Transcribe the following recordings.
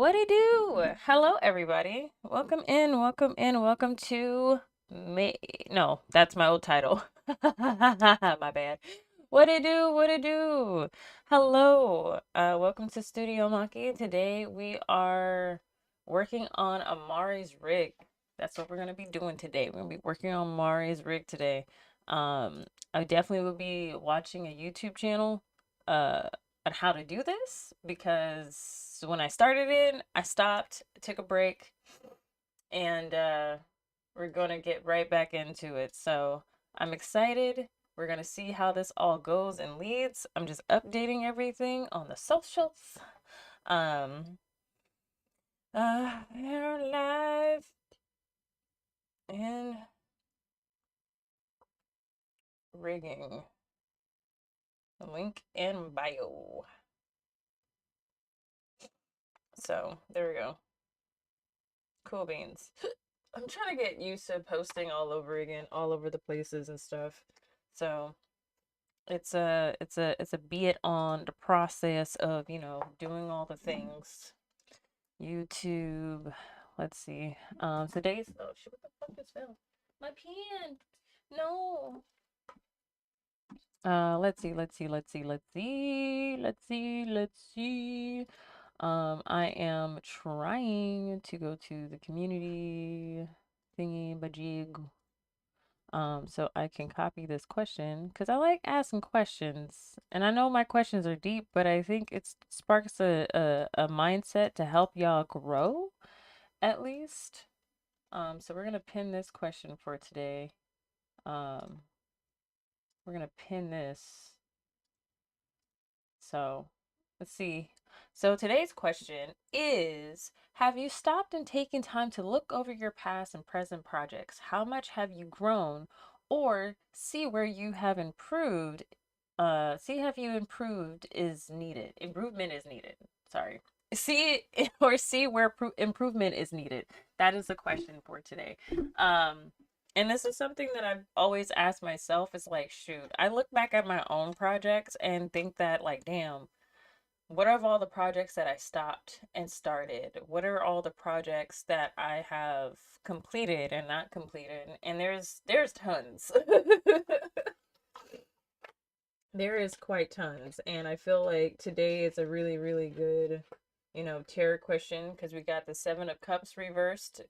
What it do? Hello, everybody. Welcome in, welcome in, welcome to me. No, that's my old title. My bad. What it do? What it do? Hello. Welcome to Studio Maki. Today we are working on Amare's rig. That's what we're gonna be doing today. We're gonna be working on Amare's rig today. Um, I definitely will be watching a YouTube channel. On how to do this because when I started it, I stopped, took a break, and we're gonna get right back into it. So I'm excited. We're gonna see how this all goes and leads. I'm just updating everything on the socials. We're live and rigging. Link in bio. So there we go. Cool beans. I'm trying to get used to posting all over again, all over the places and stuff. So it's a be it on the process of, doing all the things. YouTube. Let's see. Today's oh shit, what the fuck just fell? My pen. No. Let's see. I am trying to go to the community thingy majig so I can copy this question because I like asking questions. And I know my questions are deep, but I think it sparks a mindset to help y'all grow at least. So we're gonna pin this question for today. Um, we're gonna pin this. So let's see. So today's question is, have you stopped and taken time to look over your past and present projects? How much have you grown? Or see where you have improved. See have you improved is needed. Improvement is needed. Sorry. See or see where improvement is needed. That is the question for today. Um, and this is something that I've always asked myself is like, shoot, I look back at my own projects and think that, like, damn, what are all the projects that I stopped and started? What are all the projects that I have completed and not completed? And there's tons. There is quite tons. And I feel like today is a really, really good, tarot question because we got the Seven of Cups reversed.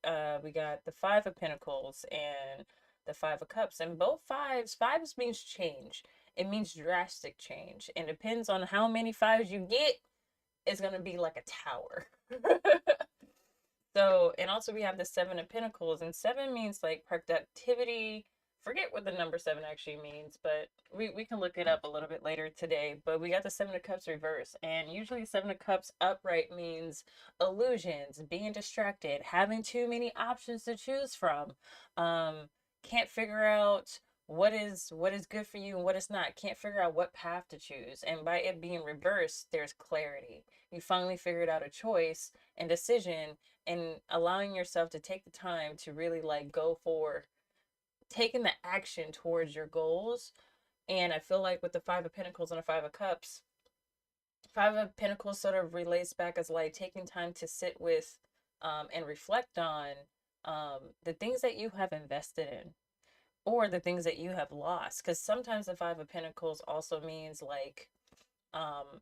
We got the Five of Pentacles and the Five of Cups. And both fives means change. It means drastic change. And depends on how many fives you get, it's gonna be like a tower. So, and also we have the Seven of Pentacles, and seven means like productivity. Forget what the number seven actually means, but we can look it up a little bit later today. But we got the Seven of Cups reverse, and usually Seven of Cups upright means illusions, being distracted, having too many options to choose from, um, can't figure out what is good for you and what is not, can't figure out what path to choose. And by it being reversed, there's clarity. You finally figured out a choice and decision and allowing yourself to take the time to really like go for taking the action towards your goals. And I feel like with the Five of Pentacles and the Five of Cups, Five of Pentacles sort of relates back as like taking time to sit with and reflect on the things that you have invested in or the things that you have lost. Because sometimes the Five of Pentacles also means like um,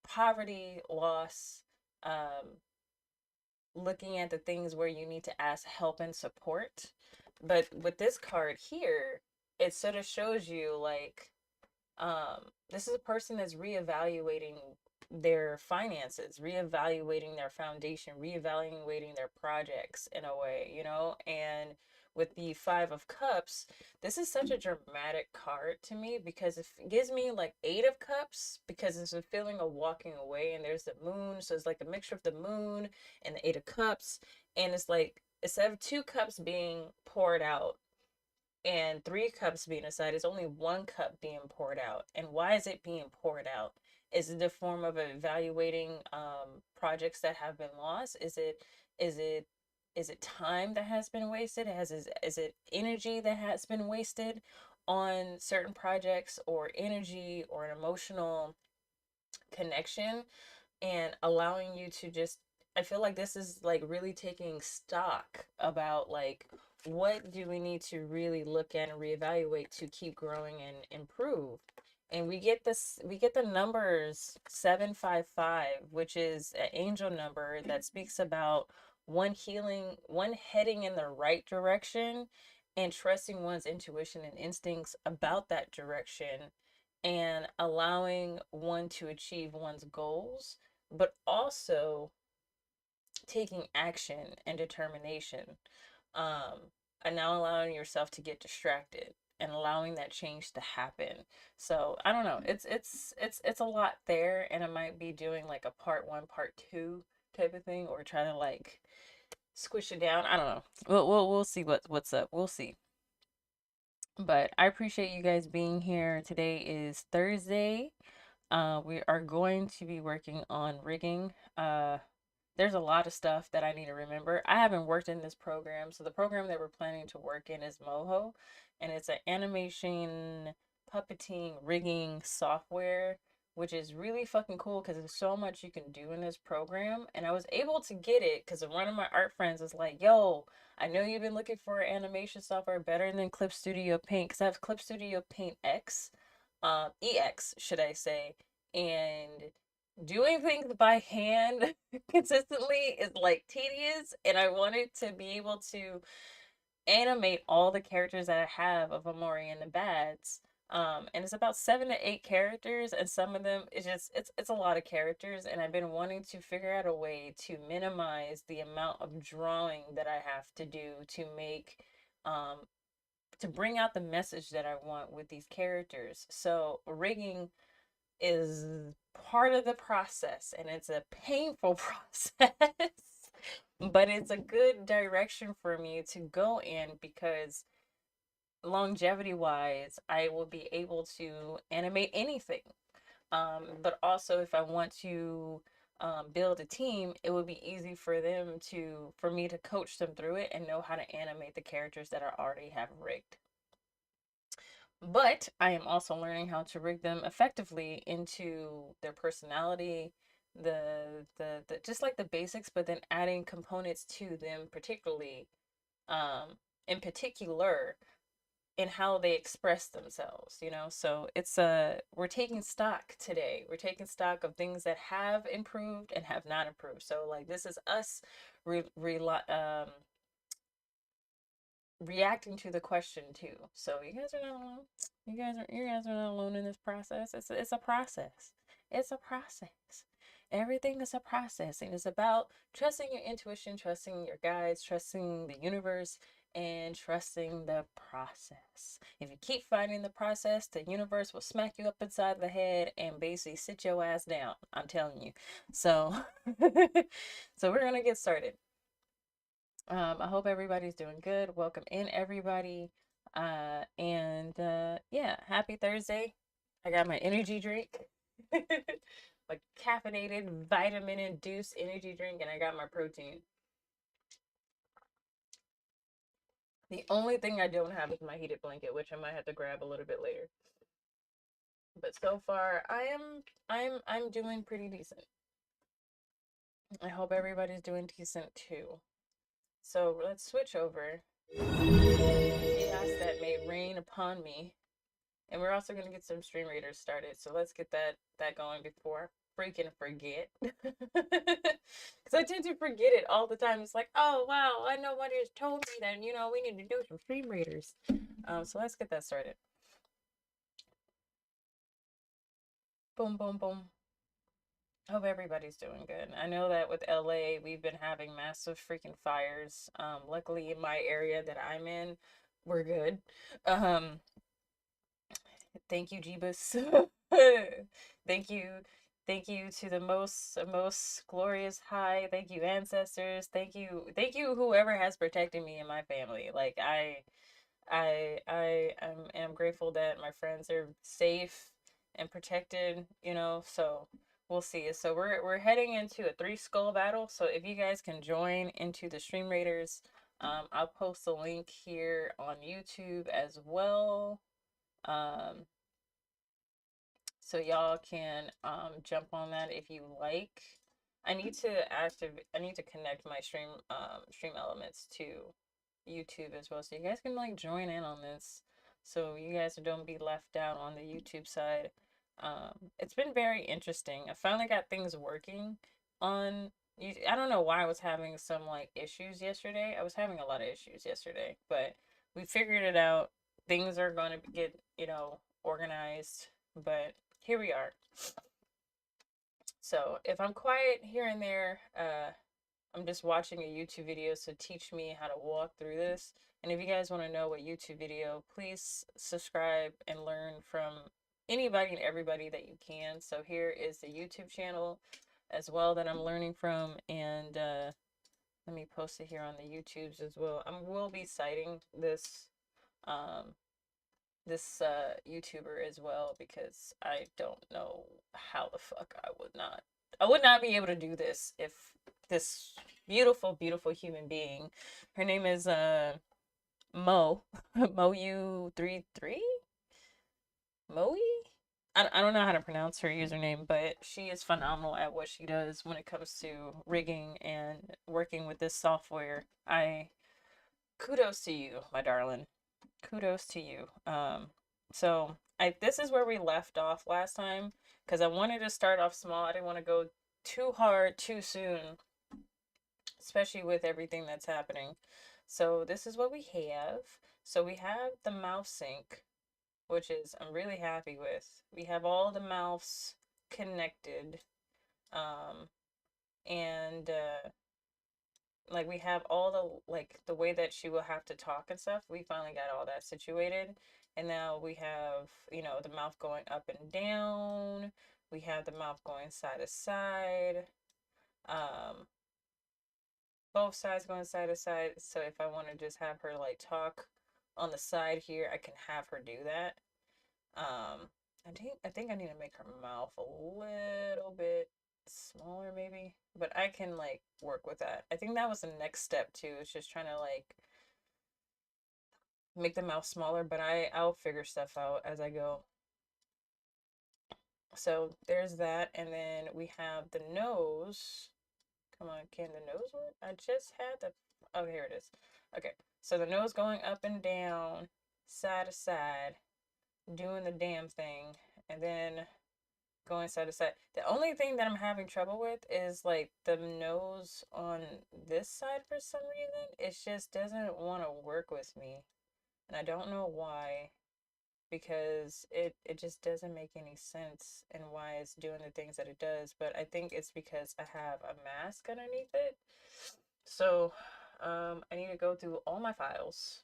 poverty, loss, um, looking at the things where you need to ask help and support. But with this card here, it sort of shows you like this is a person that's reevaluating their finances, reevaluating their foundation, reevaluating their projects in a way, and with the Five of Cups, this is such a dramatic card to me because it gives me like Eight of Cups because it's a feeling of walking away, and there's the moon, so it's like a mixture of the moon and the Eight of Cups, and it's like instead of two cups being poured out and three cups being aside, it's only one cup being poured out. And why is it being poured out? Is it the form of evaluating projects that have been lost? Is it time that has been wasted? Is it energy that has been wasted on certain projects, or energy or an emotional connection, and allowing you to just I feel like this is like really taking stock about like what do we need to really look at and reevaluate to keep growing and improve. And we get the numbers 755, which is an angel number that speaks about one healing, one heading in the right direction and trusting one's intuition and instincts about that direction and allowing one to achieve one's goals, but also taking action and determination, um, and now allowing yourself to get distracted and allowing that change to happen. So I don't know, it's a lot there, and I might be doing like a part one part two type of thing, or trying to like squish it down. I don't know. We'll see what's up. We'll see. But I appreciate you guys being here. Today is Thursday. We are going to be working on rigging. There's a lot of stuff that I need to remember. I haven't worked in this program. So the program that we're planning to work in is Moho, and it's an animation, puppeting, rigging software, which is really fucking cool because there's so much you can do in this program. And I was able to get it because one of my art friends was like, yo, I know you've been looking for animation software better than Clip Studio Paint, because I have Clip Studio Paint X, EX, should I say, and doing things by hand consistently is like tedious, and I wanted to be able to animate all the characters that I have of Amare and the Bads. And it's about 7 to 8 characters, and some of them it's a lot of characters, and I've been wanting to figure out a way to minimize the amount of drawing that I have to do to make um to bring out the message that I want with these characters. So rigging is part of the process, and it's a painful process, but it's a good direction for me to go in because longevity wise I will be able to animate anything. But also if I want to build a team, it would be easy for me to coach them through it and know how to animate the characters that I already have rigged. But I am also learning how to rig them effectively into their personality, the just like the basics, but then adding components to them, particularly in particular in how they express themselves, you know. So it's we're taking stock today. We're taking stock of things that have improved and have not improved. So like this is us re, re, reacting to the question too. So you guys are not alone. You guys are not alone in this process. It's a process. It's a process. Everything is a process, and it's about trusting your intuition, trusting your guides, trusting the universe, and trusting the process. If you keep fighting the process, the universe will smack you up inside the head and basically sit your ass down. I'm telling you. So, so we're gonna get started. I hope everybody's doing good. Welcome in, everybody. Yeah, happy Thursday. I got my energy drink, my caffeinated, vitamin induced energy drink, and I got my protein. The only thing I don't have is my heated blanket, which I might have to grab a little bit later. But so far, I'm doing pretty decent. I hope everybody's doing decent too. So let's switch over. Chaos that may rain upon me. And we're also going to get some stream readers started. So let's get that going before I freaking forget. Because I tend to forget it all the time. It's like, oh, wow, I know what has told me that, we need to do some stream readers. So let's get that started. Boom, boom, boom. Hope everybody's doing good. I know that with LA, we've been having massive freaking fires. Luckily, in my area that I'm in, we're good. Um, Thank you, Jeebus. Thank you. Thank you to the most glorious high. Thank you, ancestors. Thank you. Thank you, whoever has protected me and my family. Like am grateful that my friends are safe and protected, so we'll see. So we're heading into a 3 skull battle. So if you guys can join into the stream raiders, I'll post a link here on YouTube as well. So y'all can jump on that if you like. I need to connect my stream elements to YouTube as well, so you guys can like join in on this, so you guys don't be left out on the YouTube side. It's been very interesting. I finally got things working on. I don't know why I was having some like issues yesterday. I was having a lot of issues yesterday, but we figured it out. Things are going to get, organized, but here we are. So if I'm quiet here and there, I'm just watching a YouTube video to teach me how to walk through this. And if you guys want to know what YouTube video, please subscribe and learn from anybody and everybody that you can. So here is the YouTube channel as well that I'm learning from, and let me post it here on the YouTubes as well. I will be citing um, this YouTuber as well, because I don't know how the fuck I would not be able to do this if this beautiful, beautiful human being, her name is Mo, Mohu33, Moe. I don't know how to pronounce her username, but she is phenomenal at what she does when it comes to rigging and working with this software. I kudos to you, my darling. Kudos to you. So this is where we left off last time, because I wanted to start off small. I didn't want to go too hard too soon, especially with everything that's happening. So this is what we have. So we have the mouse sync, which is I'm really happy with. We have all the mouths connected, um, and like we have all the way that she will have to talk and stuff. We finally got all that situated, and now we have, the mouth going up and down. We have the mouth going side to side. Um, both sides going side to side. So if I want to just have her like talk on the side here, I can have her do that. I think I need to make her mouth a little bit smaller maybe, but I can like work with that. I think that was the next step too. It's just trying to like make the mouth smaller, but I'll figure stuff out as I go. So there's that, and then we have the nose. Come on, can the nose work? I just had the. Oh, here it is. Okay, so the nose going up and down, side to side, doing the damn thing, and then going side to side. The only thing that I'm having trouble with is like the nose on this side for some reason. It just doesn't want to work with me. And I don't know why, because it just doesn't make any sense and why it's doing the things that it does. But I think it's because I have a mask underneath it. So I need to go through all my files.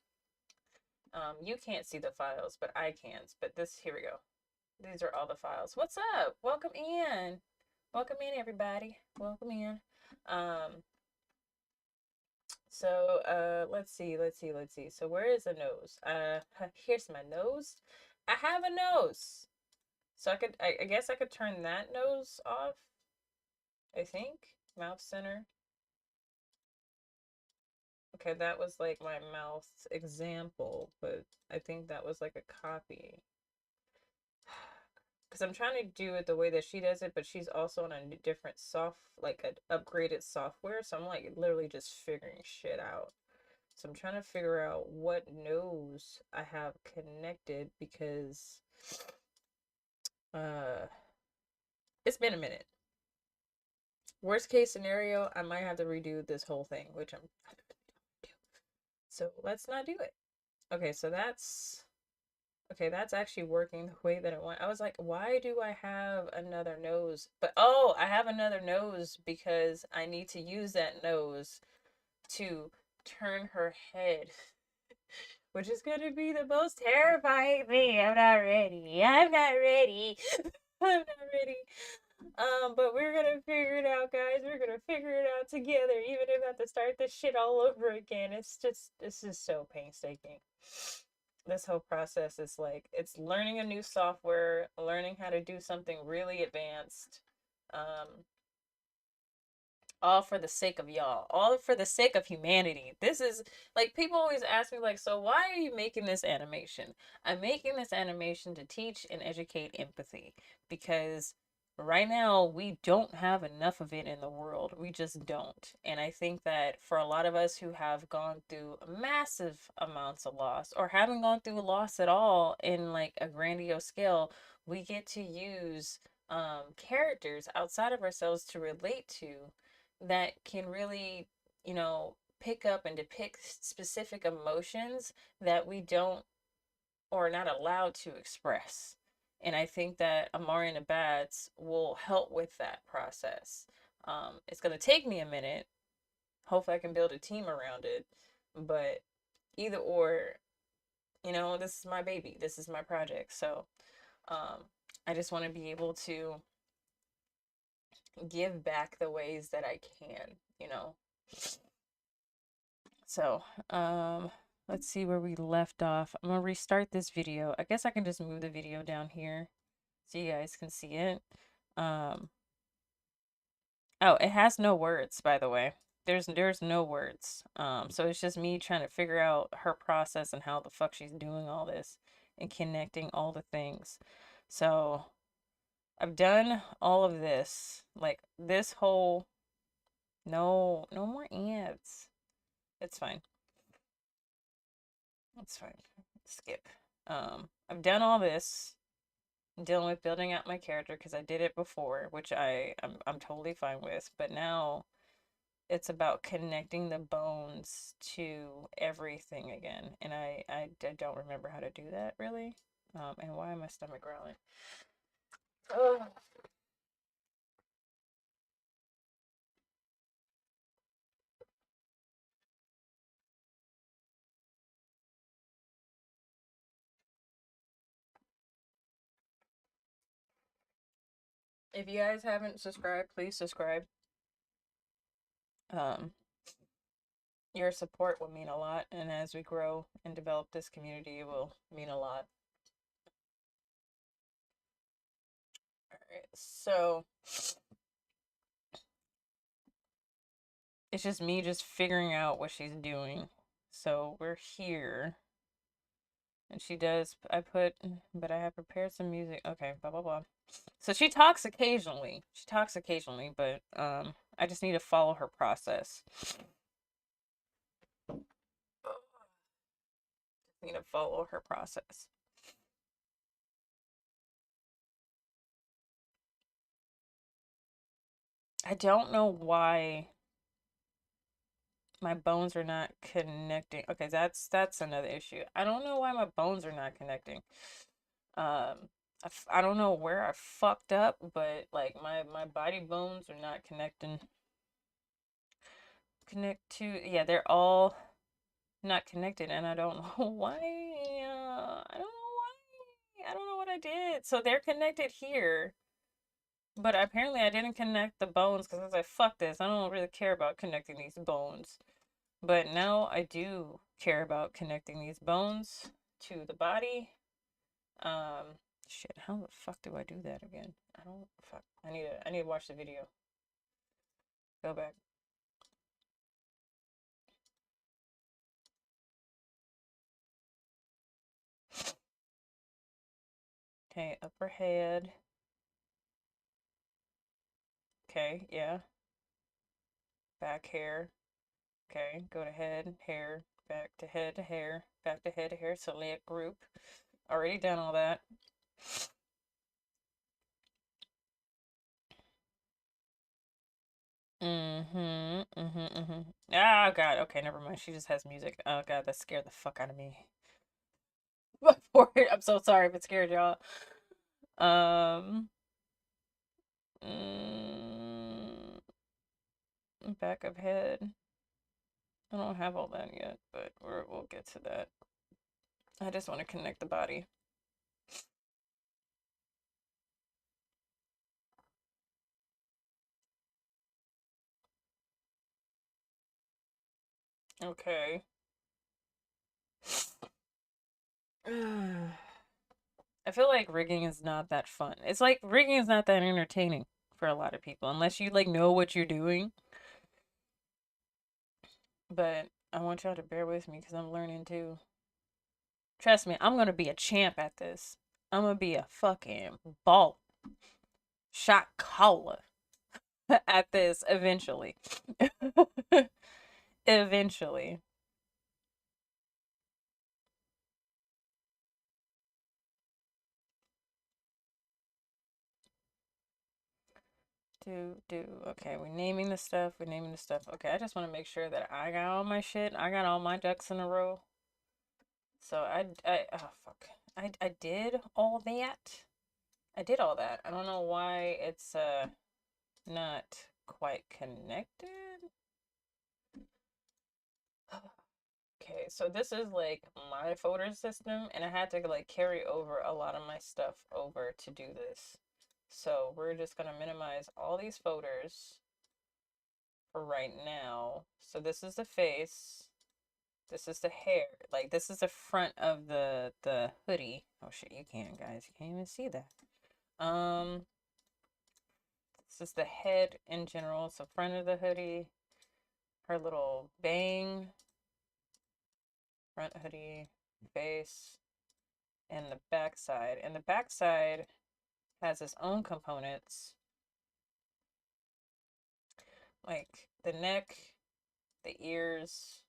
You can't see the files, but I can. But here we go. These are all the files. What's up? Welcome in. Welcome in, everybody. Welcome in. Let's see. So where is the nose? Here's my nose. I have a nose. So I guess I could turn that nose off. I think. Mouth center. Okay, that was like my mouth example, but I think that was like a copy. Because I'm trying to do it the way that she does it, but she's also on a different like an upgraded software. So I'm like literally just figuring shit out. So I'm trying to figure out what nose I have connected, because uh it's been a minute. Worst case scenario, I might have to redo this whole thing, which I'm not gonna do. So let's not do it. Okay, so that's actually working the way that I want. I was like, why do I have another nose? But oh, I have another nose because I need to use that nose to turn her head, which is going to be the most terrifying thing. I'm not ready. I'm not ready. I'm not ready. But we're gonna figure it out, guys. We're gonna figure it out together, even if I have to start this shit all over again. This is so painstaking. This whole process is like, it's learning a new software, learning how to do something really advanced. All for the sake of y'all, all for the sake of humanity. This is like, people always ask me like, so why are you making this animation? I'm making this animation to teach and educate empathy, because right now we don't have enough of it in the world. We just don't. And I think that for a lot of us who have gone through massive amounts of loss or haven't gone through loss at all in like a grandiose scale, we get to use characters outside of ourselves to relate to that can really, pick up and depict specific emotions that we don't or not allowed to express. And I think that Amari and the Bats will help with that process. It's going to take me a minute. Hopefully, I can build a team around it. But either or, this is my baby. This is my project. So I just want to be able to give back the ways that I can. So, let's see where we left off. I'm gonna restart this video. I guess I can just move the video down here so you guys can see it. Um, oh, it has no words, by the way. There's no words. So it's just me trying to figure out her process and how the fuck she's doing all this and connecting all the things. So I've done all of this, like this whole, no more ants. It's fine. It's fine. Skip. I've done all this dealing with building out my character because I did it before, which I'm totally fine with. But now it's about connecting the bones to everything again, and I don't remember how to do that really. And why am my stomach growling? Oh. If you guys haven't subscribed, please subscribe. Um, your support will mean a lot, and as we grow and develop this community, it will mean a lot. All right, so it's just me just figuring out what she's doing. So we're here. And she does, but I have prepared some music. Okay, blah, blah, blah. So she talks occasionally. She talks occasionally, but I just need to follow her process. Need to follow her process. I don't know why my bones are not connecting. Okay, that's another issue. I don't know why my bones are not connecting. I don't know where I fucked up, but like my body bones are not connecting. Connect to, yeah, they're all not connected, and I don't know why. I don't know why. I don't know what I did. So they're connected here, but apparently I didn't connect the bones because I was like, fuck this. I don't really care about connecting these bones. But now I do care about connecting these bones to the body. Shit, how the fuck do I do that again? I don't fuck. I need to watch the video. Go back. Okay, upper head. Okay, yeah. Back hair. Okay, go to head, hair, back to head, hair, back to head, hair, select group. Already done all that. Ah, God. Okay, never mind. She just has music. Oh, God, that scared the fuck out of me. I'm so sorry if it scared y'all. Um, mm, back of head. I don't have all that yet, but we'll get to that. I just want to connect the body. Okay. I feel like rigging is not that fun. It's like rigging is not that entertaining for a lot of people unless you like know what you're doing. But I want y'all to bear with me because I'm learning too. Trust me, I'm gonna be a champ at this. I'm gonna be a fucking ball. shot caller at this eventually. Eventually. Do. Okay, we're naming the stuff. We're naming the stuff. Okay, I just want to make sure that I got all my shit. I got all my ducks in a row. So oh fuck. I did all that. I did all that. I don't know why it's not quite connected. Okay, so this is like my folder system, and I had to like carry over a lot of my stuff over to do this. So we're just gonna minimize all these folders for right now. So this is the face. This is the hair. Like this is the front of the hoodie. Oh shit, you can't, guys. You can't even see that. Um, this is the head in general. So front of the hoodie, her little bang, front hoodie, face, and the back side. And the back side has its own components, like the neck, the ears.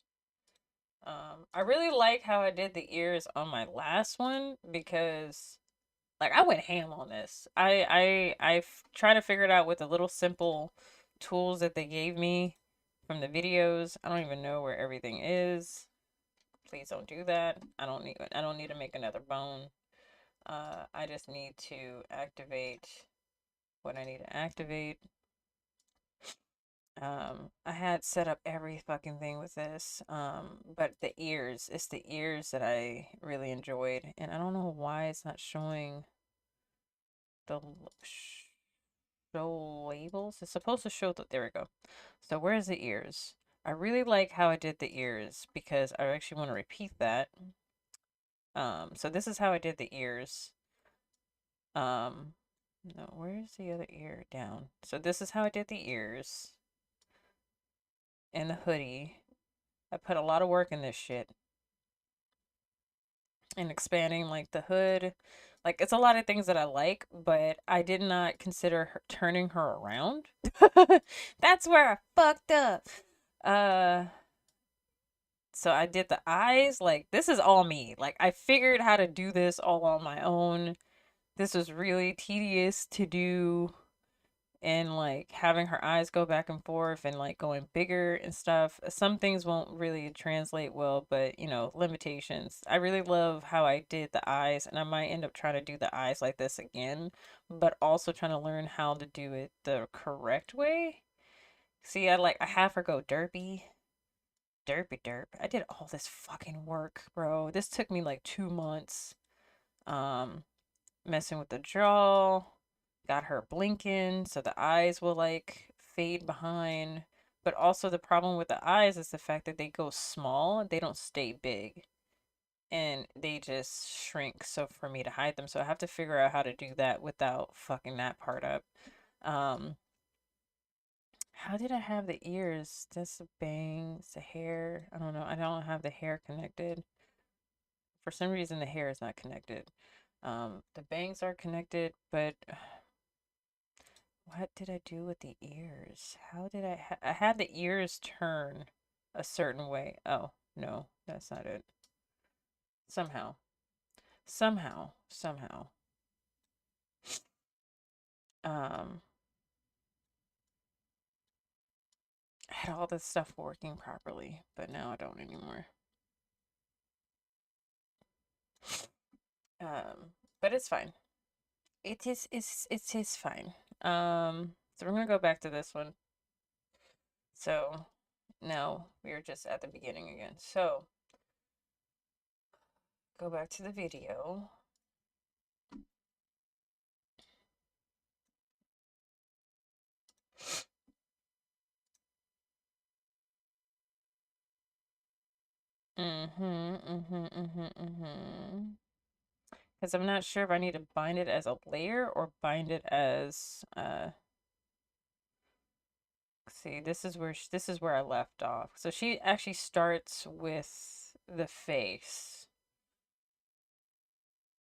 I really like how I did the ears on my last one because like I went ham on this. I try to figure it out with the little simple tools that they gave me from the videos. I don't even know where everything is. Please don't do that. I don't need to make another bone. I just need to activate what I need to activate. I had set up every fucking thing with this. But the ears, it's the ears that I really enjoyed, and I don't know why it's not showing the show labels. It's supposed to show that. There we go. So where's the ears? I really like how I did the ears because I actually want to repeat that. So this is how I did the ears. Um, no, where's the other ear? Down. So this is how I did the ears and the hoodie. I put a lot of work in this shit and expanding like the hood. Like it's a lot of things that I like, but I did not consider turning her around. That's where I fucked up. Uh so I did the eyes. Like this is all me. Like I figured how to do this all on my own. This was really tedious to do, and like having her eyes go back and forth and like going bigger and stuff. Some things won't really translate well, but you know, limitations. I really love how I did the eyes, and I might end up trying to do the eyes like this again, but also trying to learn how to do it the correct way. See, I have her go derpy. Derpy derp. I did all this fucking work, bro. This took me like 2 months. Um, Messing with the jaw, got her blinking so the eyes will like fade behind. But also the problem with the eyes is the fact that they go small, they don't stay big. And they just shrink. So for me to hide them, so I have to figure out how to do that without fucking that part up. Um, how did I have the ears? That's the bangs, the hair. I don't know. I don't have the hair connected. For some reason, the hair is not connected. The bangs are connected, but what did I do with the ears? How did I had the ears turn a certain way. Oh, no, that's not it. Somehow. Somehow. Um, I had all this stuff working properly, but now I don't anymore. But it's fine. It is fine. So we're gonna go back to this one. So now we are just at the beginning again. So go back to the video. Because I'm not sure if I need to bind it as a layer or bind it as see, this is where I left off. So she actually starts with the face.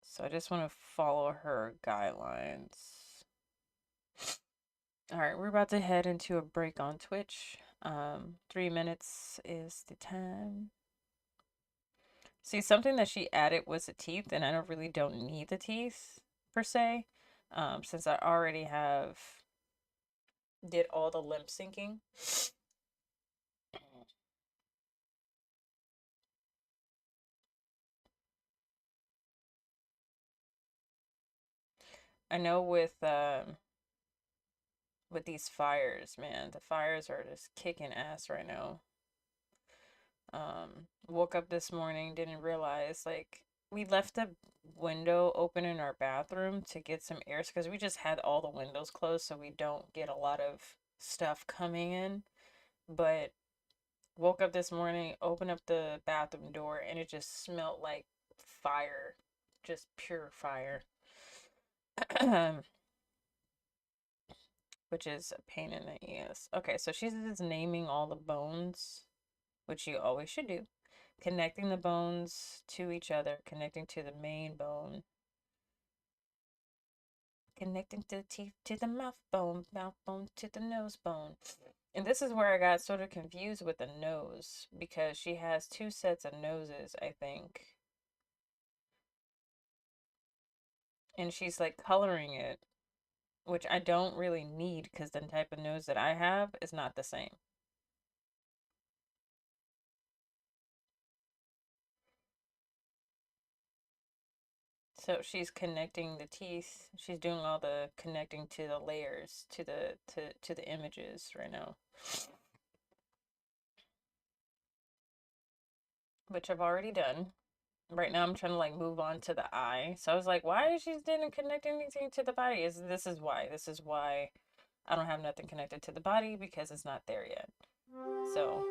So I just want to follow her guidelines. All right, we're about to head into a break on Twitch. 3 minutes is the time. See, something that she added was the teeth, and I don't need the teeth per se, since I already have did all the lip syncing. I know with these fires, man, the fires are just kicking ass right now. Woke up this morning, didn't realize like we left the window open in our bathroom to get some air because we just had all the windows closed so we don't get a lot of stuff coming in. But woke up this morning, opened up the bathroom door, and it just smelled like fire, just pure fire. Which is a pain in the ass. Okay, so she's just naming all the bones, which you always should do. Connecting the bones to each other, connecting to the main bone, connecting the teeth to the mouth bone to the nose bone. And this is where I got sort of confused with the nose because she has two sets of noses, I think. And she's like coloring it, which I don't really need because the type of nose that I have is not the same. So she's connecting the teeth. She's doing all the connecting to the layers to the images right now, which I've already done. Right now I'm trying to like move on to the eye. So I was like, why is she didn't connecting anything to the body? This is why I don't have nothing connected to the body because it's not there yet. So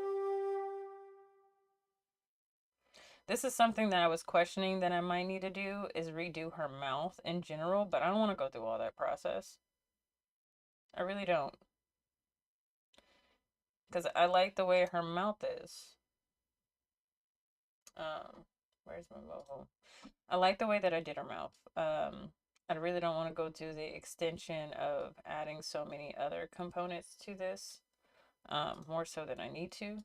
this is something that I was questioning that I might need to do is redo her mouth in general, but I don't want to go through all that process. I really don't. Because I like the way her mouth is. Where's my Moho? I like the way that I did her mouth. I really don't want to go to the extension of adding so many other components to this, more so than I need to,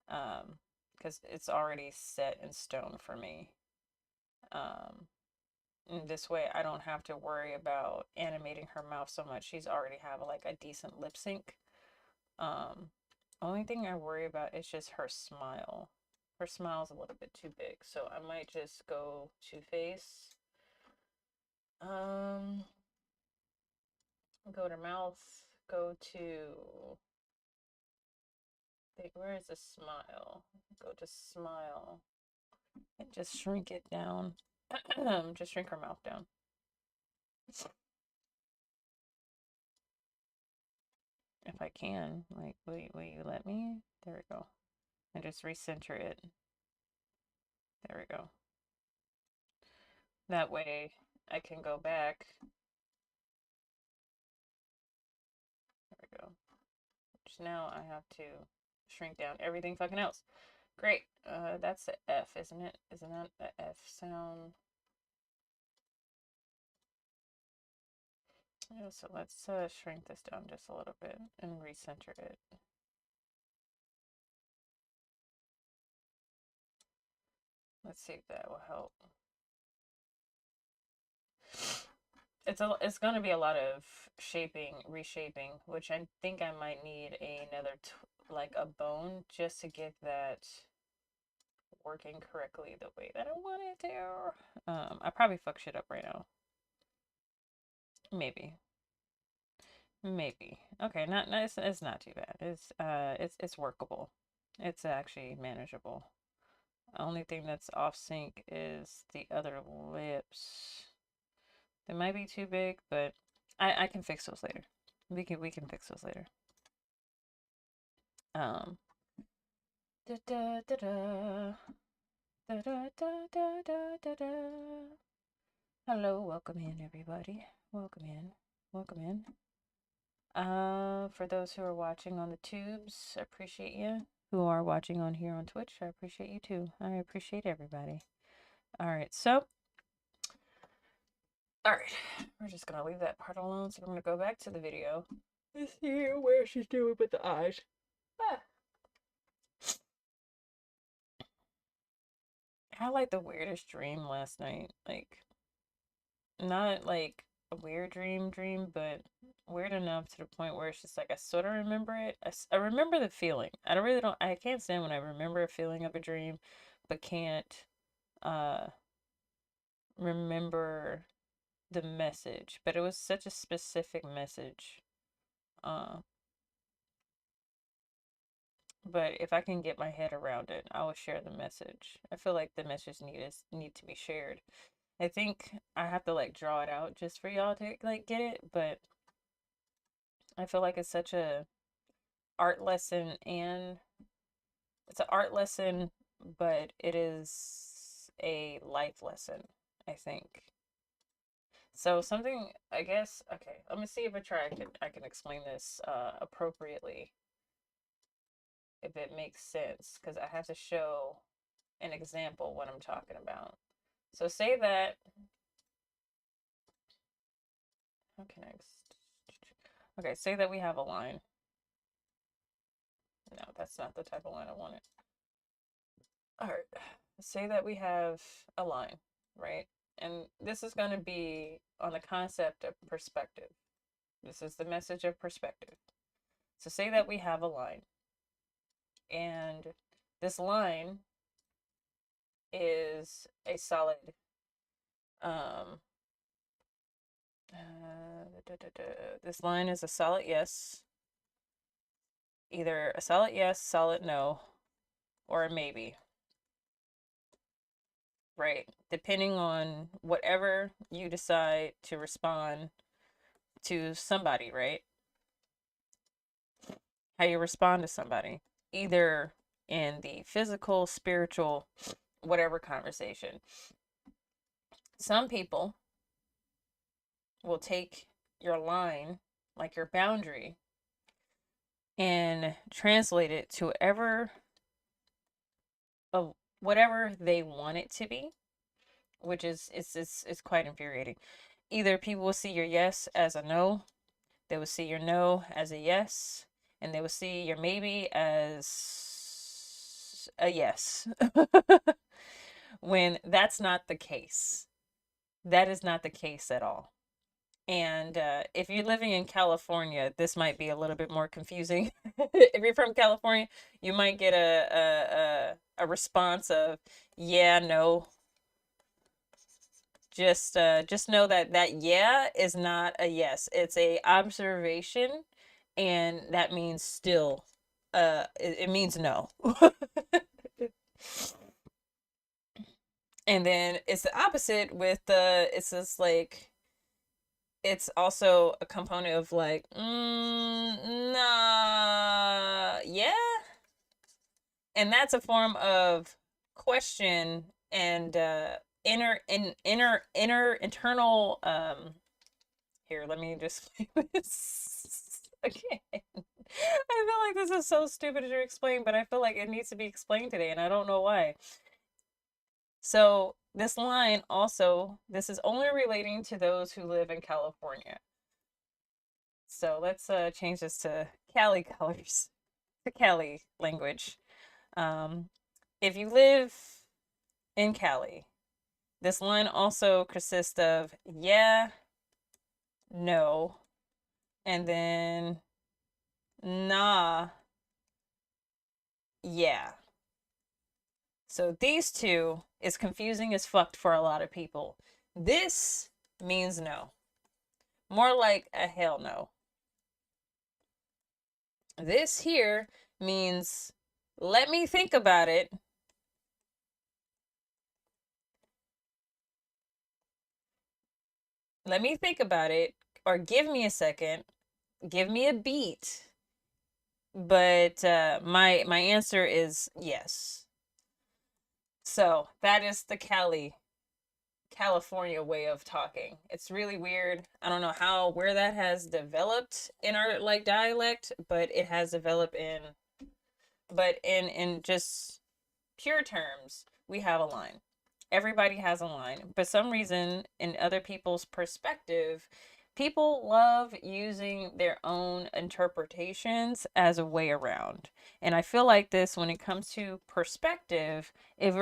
because it's already set in stone for me. In this way, I don't have to worry about animating her mouth so much. She's already have like a decent lip sync. Um, Only thing I worry about is just her smile. Her smile's a little bit too big, so I might just go to face. Um, Go to mouth. Go to. Where is the smile? Go to smile and just shrink it down. Just shrink her mouth down. If I can, like, will you let me? There we go. And just recenter it. There we go. That way I can go back. There we go. Which now I have to shrink down everything fucking else. Great. That's the F, isn't it? Isn't that the F sound? Yeah, so let's shrink this down just a little bit and recenter it. Let's see if that will help. It's gonna be a lot of reshaping, which I think I might need another like a bone just to get that working correctly the way that I want it to. I probably fuck shit up right now. Maybe. Maybe. Okay, it's not too bad. It's workable. It's actually manageable. Only thing that's off sync is the other lips. They might be too big, but I can fix those later. We can fix those later. Um da da da da da da da da da da. Hello, welcome in everybody. Welcome in. Welcome in. For those who are watching on the tubes, I appreciate you. Who are watching on here on Twitch, I appreciate you too. I appreciate everybody. All right, so, all right, we're just gonna leave that part alone. So I'm gonna go back to the video. Let's see where she's doing with the eyes. Ah. I had like the weirdest dream last night. Like, not like a weird dream, but weird enough to the point where it's just like I sort of remember it. I remember the feeling. I can't stand when I remember a feeling of a dream, but can't uh remember the message. But it was such a specific message. Uh, but if I can get my head around it, I will share the message. I feel like the message need to be shared. I think I have to like draw it out just for y'all to like get it, but I feel like it's such a art lesson, and it's an art lesson, but it is a life lesson, I think. So something, I guess, okay, let me see if I can explain this appropriately, if it makes sense, because I have to show an example what I'm talking about. So say that, how can okay, say that we have a line. No, that's not the type of line I wanted. All right, say that we have a line, right? And this is going to be on the concept of perspective. This is the message of perspective. So say that we have a line, and this line is a solid um this line is a solid yes, either a solid yes, solid no, or a maybe, right? Depending on whatever you decide to respond to somebody, right? How you respond to somebody, either in the physical, spiritual, whatever conversation. Some people will take your line, like your boundary, and translate it to whatever they want it to be, which is it's quite infuriating. Either people will see your yes as a no, they will see your no as a yes, and they will see your maybe as a yes. When that's not the case. That is not the case at all. And if you're living in California, this might be a little bit more confusing. If you're from California, you might get a response of yeah, no. Just know that yeah is not a yes. It's a observation, and that means still it means no. And then it's the opposite with the it's just like it's also a component of like nah yeah, and that's a form of question and inner internal here, let me just this again. I feel like this is so stupid to explain, but I feel like it needs to be explained today, and I don't know why. So this line also, this is only relating to those who live in California. So let's change this to Cali colors, to Cali language. If you live in Cali, this line also consists of yeah, no, and then nah, yeah. So these two is confusing as fuck for a lot of people. This means no. More like a hell no. This here means let me think about it. Let me think about it, or give me a second. Give me a beat. But my answer is yes. So that is the California way of talking. It's really weird. I don't know where that has developed in our like dialect, but it has developed in just pure terms, we have a line. Everybody has a line. But some reason in other people's perspective, People love using their own interpretations as a way around. And I feel like this when it comes to perspective, if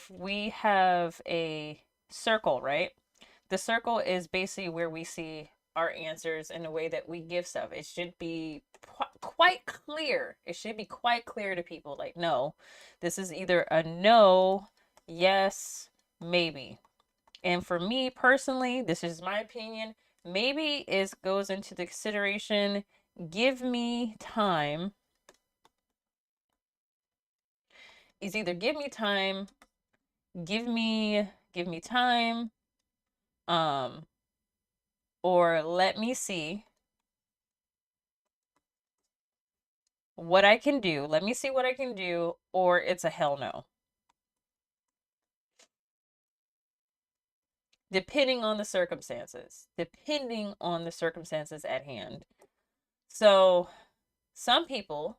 we have a circle, right? The circle is basically where we see our answers in a way that we give stuff. It should be quite clear. It should be quite clear to people like, no, this is either a no, yes, maybe. And for me personally, this is my opinion, maybe is goes into the consideration, give me time. Is either give me time, give me time, um, or let me see what I can do. Let me see what I can do, or it's a hell no. Depending on the circumstances. Depending on the circumstances at hand. So, some people,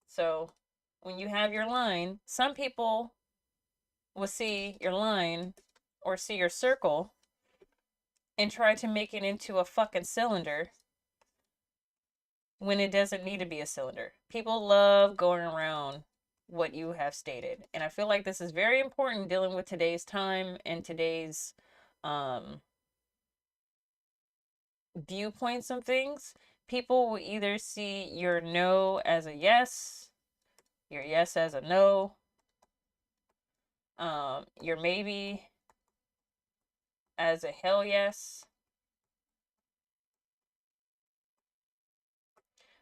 so when you have your line, some people will see your line or see your circle and try to make it into a fucking cylinder when it doesn't need to be a cylinder. People love going around what you have stated. And I feel like this is very important dealing with today's time and today's um, viewpoints of things. People will either see your no as a yes, your yes as a no, your maybe as a hell yes.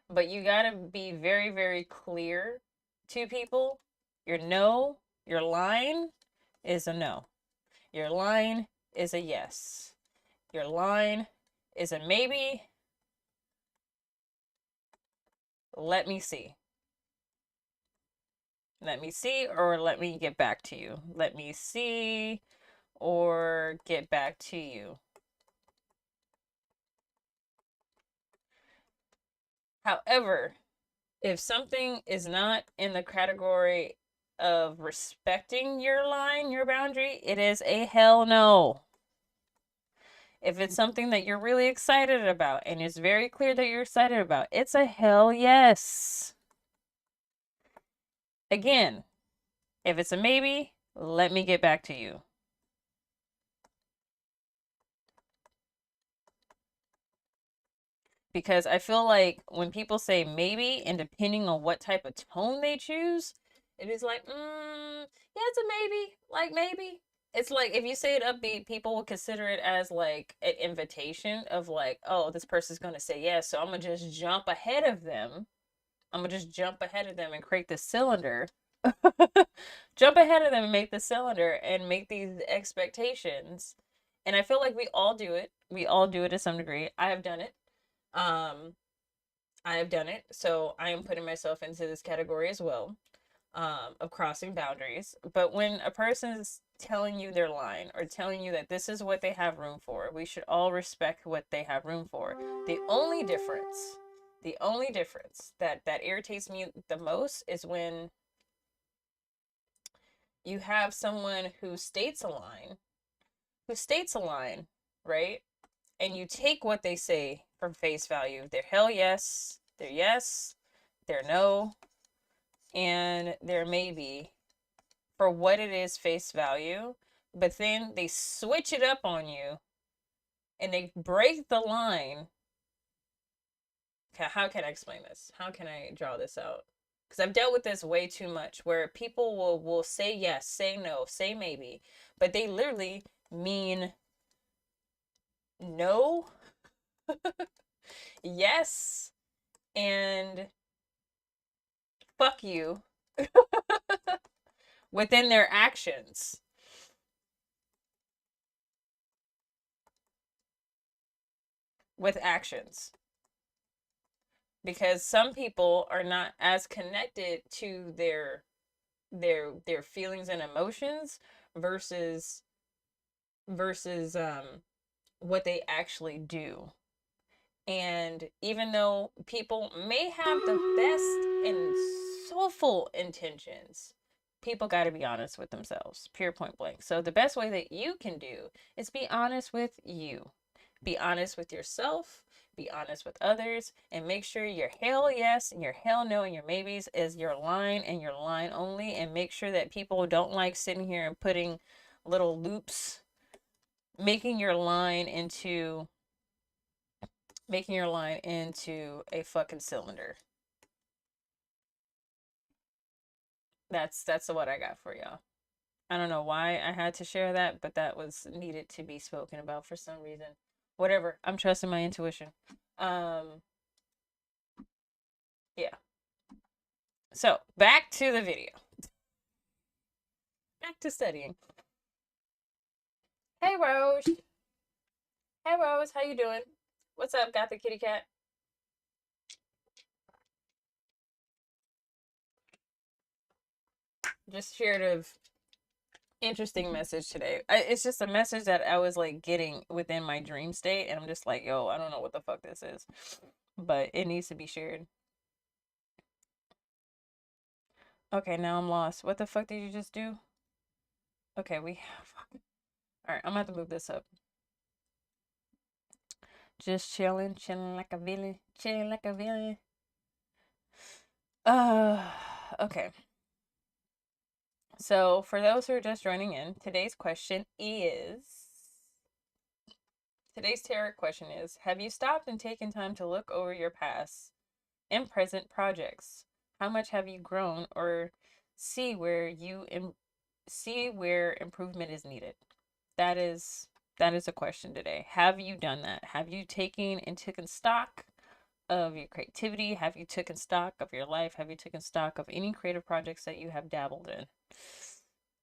But you gotta be very, very clear to people. Your no, your line is a no. Your line is a yes. Your line is a maybe. Let me see. Let me see, or let me get back to you. Let me see, or get back to you. However, if something is not in the category of respecting your line, your boundary, it is a hell no. If it's something that you're really excited about and it's very clear that you're excited about, it's a hell yes. Again, if it's a maybe, let me get back to you. Because I feel like when people say maybe, and depending on what type of tone they choose, it is like, yeah, it's a maybe. Like, maybe. It's like if you say it upbeat, people will consider it as like an invitation of like, oh, this person's going to say yes. So I'm going to just jump ahead of them. I'm going to just jump ahead of them and create the cylinder. Jump ahead of them and make the cylinder and make these expectations. And I feel like we all do it. We all do it to some degree. I have done it. Um, I have done it, so I am putting myself into this category as well, of crossing boundaries. But when a person is telling you their line or telling you that this is what they have room for, we should all respect what they have room for. The only difference that irritates me the most is when you have someone who states a line, right? And you take what they say from face value. Their hell yes, their no, and their maybe for what it is face value. But then they switch it up on you and they break the line. How can I explain this? How can I draw this out? Because I've dealt with this way too much where people will say yes, say no, say maybe, but they literally mean no, yes, and fuck you within their actions. With actions. Because some people are not as connected to their feelings and emotions versus what they actually do. And even though people may have the best and soulful intentions, people got to be honest with themselves, pure point blank. So the best way that you can do is be honest with you. Be honest with yourself, be honest with others, and make sure your hell yes and your hell no and your maybes is your line and your line only. And make sure that people don't like sitting here and putting little loops, making your line into a fucking cylinder. That's what I got for y'all. I don't know why I had to share that, but that was needed to be spoken about for some reason. Whatever. I'm trusting my intuition. Um yeah. So, back to the video. Back to studying. Hey Rose. Hey Rose, how you doing? What's up, got the kitty cat? Just shared a interesting message today. It's just a message that I was like getting within my dream state, and I'm just like, yo, I don't know what the fuck this is, but it needs to be shared. Okay, now I'm lost. What the fuck did you just do? Okay, fuck. All right, I'm gonna have to move this up. Just chilling, chilling like a villain, chilling like a villain. Okay. So, for those who are just joining in, today's tarot question is, have you stopped and taken time to look over your past and present projects? How much have you grown, or see where improvement is needed? That is a question today. Have you done that? Have you taken stock of your creativity? Have you taken stock of your life? Have you taken stock of any creative projects that you have dabbled in?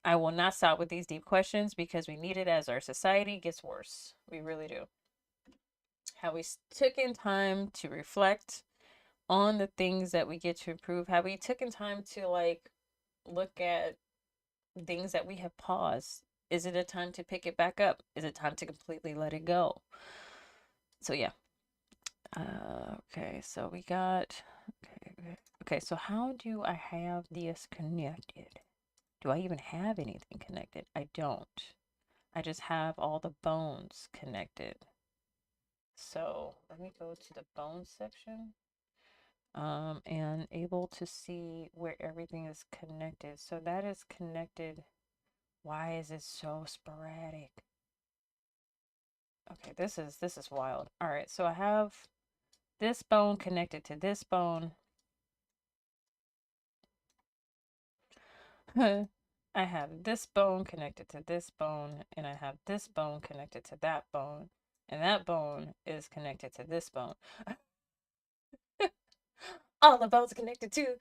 I will not stop with these deep questions because we need it as our society gets worse. We really do. Have we taken time to reflect on the things that we get to improve? Have we taken time to like look at things that we have paused? Is it a time to pick it back up? Is it time to completely let it go? So yeah. Okay, so we got okay, so how do I have this connected? Do I even have anything connected? I don't. I just have all the bones connected. So let me go to the bones section. And able to see where everything is connected. So that is connected. Why is it so sporadic? Okay, this is wild. All right, so I have this bone connected to this bone. I have this bone connected to this bone, and I have this bone connected to that bone, and that bone is connected to this bone. All the bones are connected to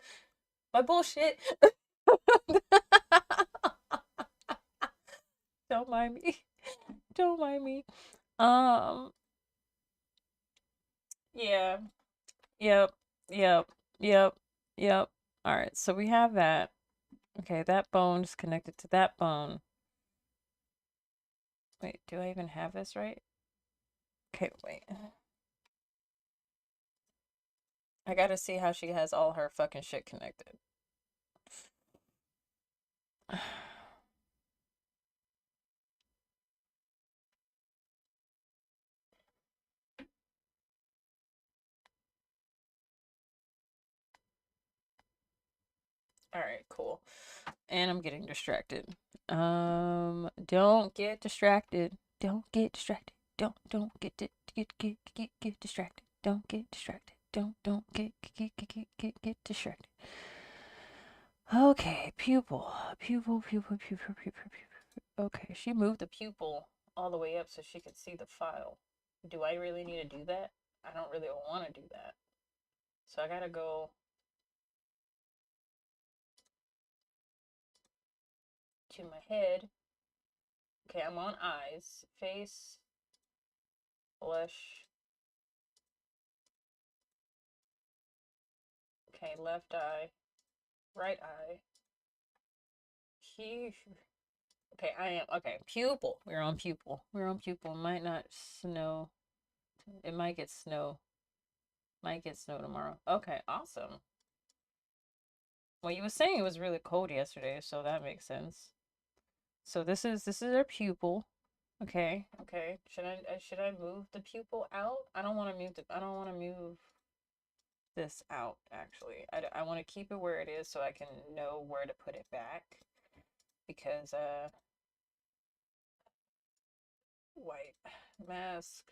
my bullshit. Don't mind me. Don't mind me. Um, yeah. Yep. Yep. Yep. Yep. All right. So we have that. Okay, that bone is connected to that bone. Wait, do I even have this right? Okay, wait. I gotta see how she has all her fucking shit connected. All right, cool. And I'm getting distracted. Don't get distracted. Don't get distracted. Don't get distracted. Don't get distracted. Don't get distracted. Okay, pupil. Okay, she moved the pupil all the way up so she could see the file. Do I really need to do that? I don't really want to do that. So I gotta go to my head. Okay, I'm on eyes, face, blush. Okay, left eye, right eye. He. Okay, I am. Okay, pupil. We're on pupil. We're on pupil. Might not snow. It might get snow. Might get snow tomorrow. Okay, awesome. Well, you were saying it was really cold yesterday, so that makes sense. So this is our pupil. Okay, okay. Should I move the pupil out? I don't want to move I don't want to move this out actually. I want to keep it where it is so I can know where to put it back because white mask.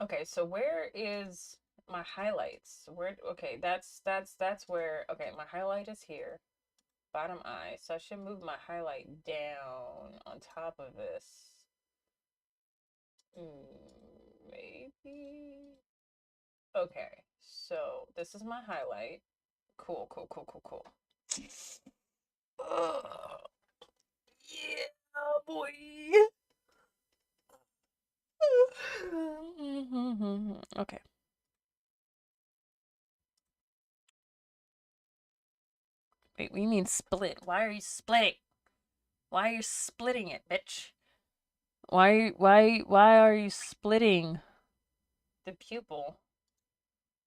Okay, so where is my highlights? Where okay, that's where okay, my highlight is here. Bottom eye. So I should move my highlight down on top of this. Maybe. Okay, so this is my highlight. Cool, cool, cool, cool, cool. Yeah, boy. Okay. Wait, what do you mean split? Why are you splitting? Why are you splitting it, bitch? Why are you splitting the pupil?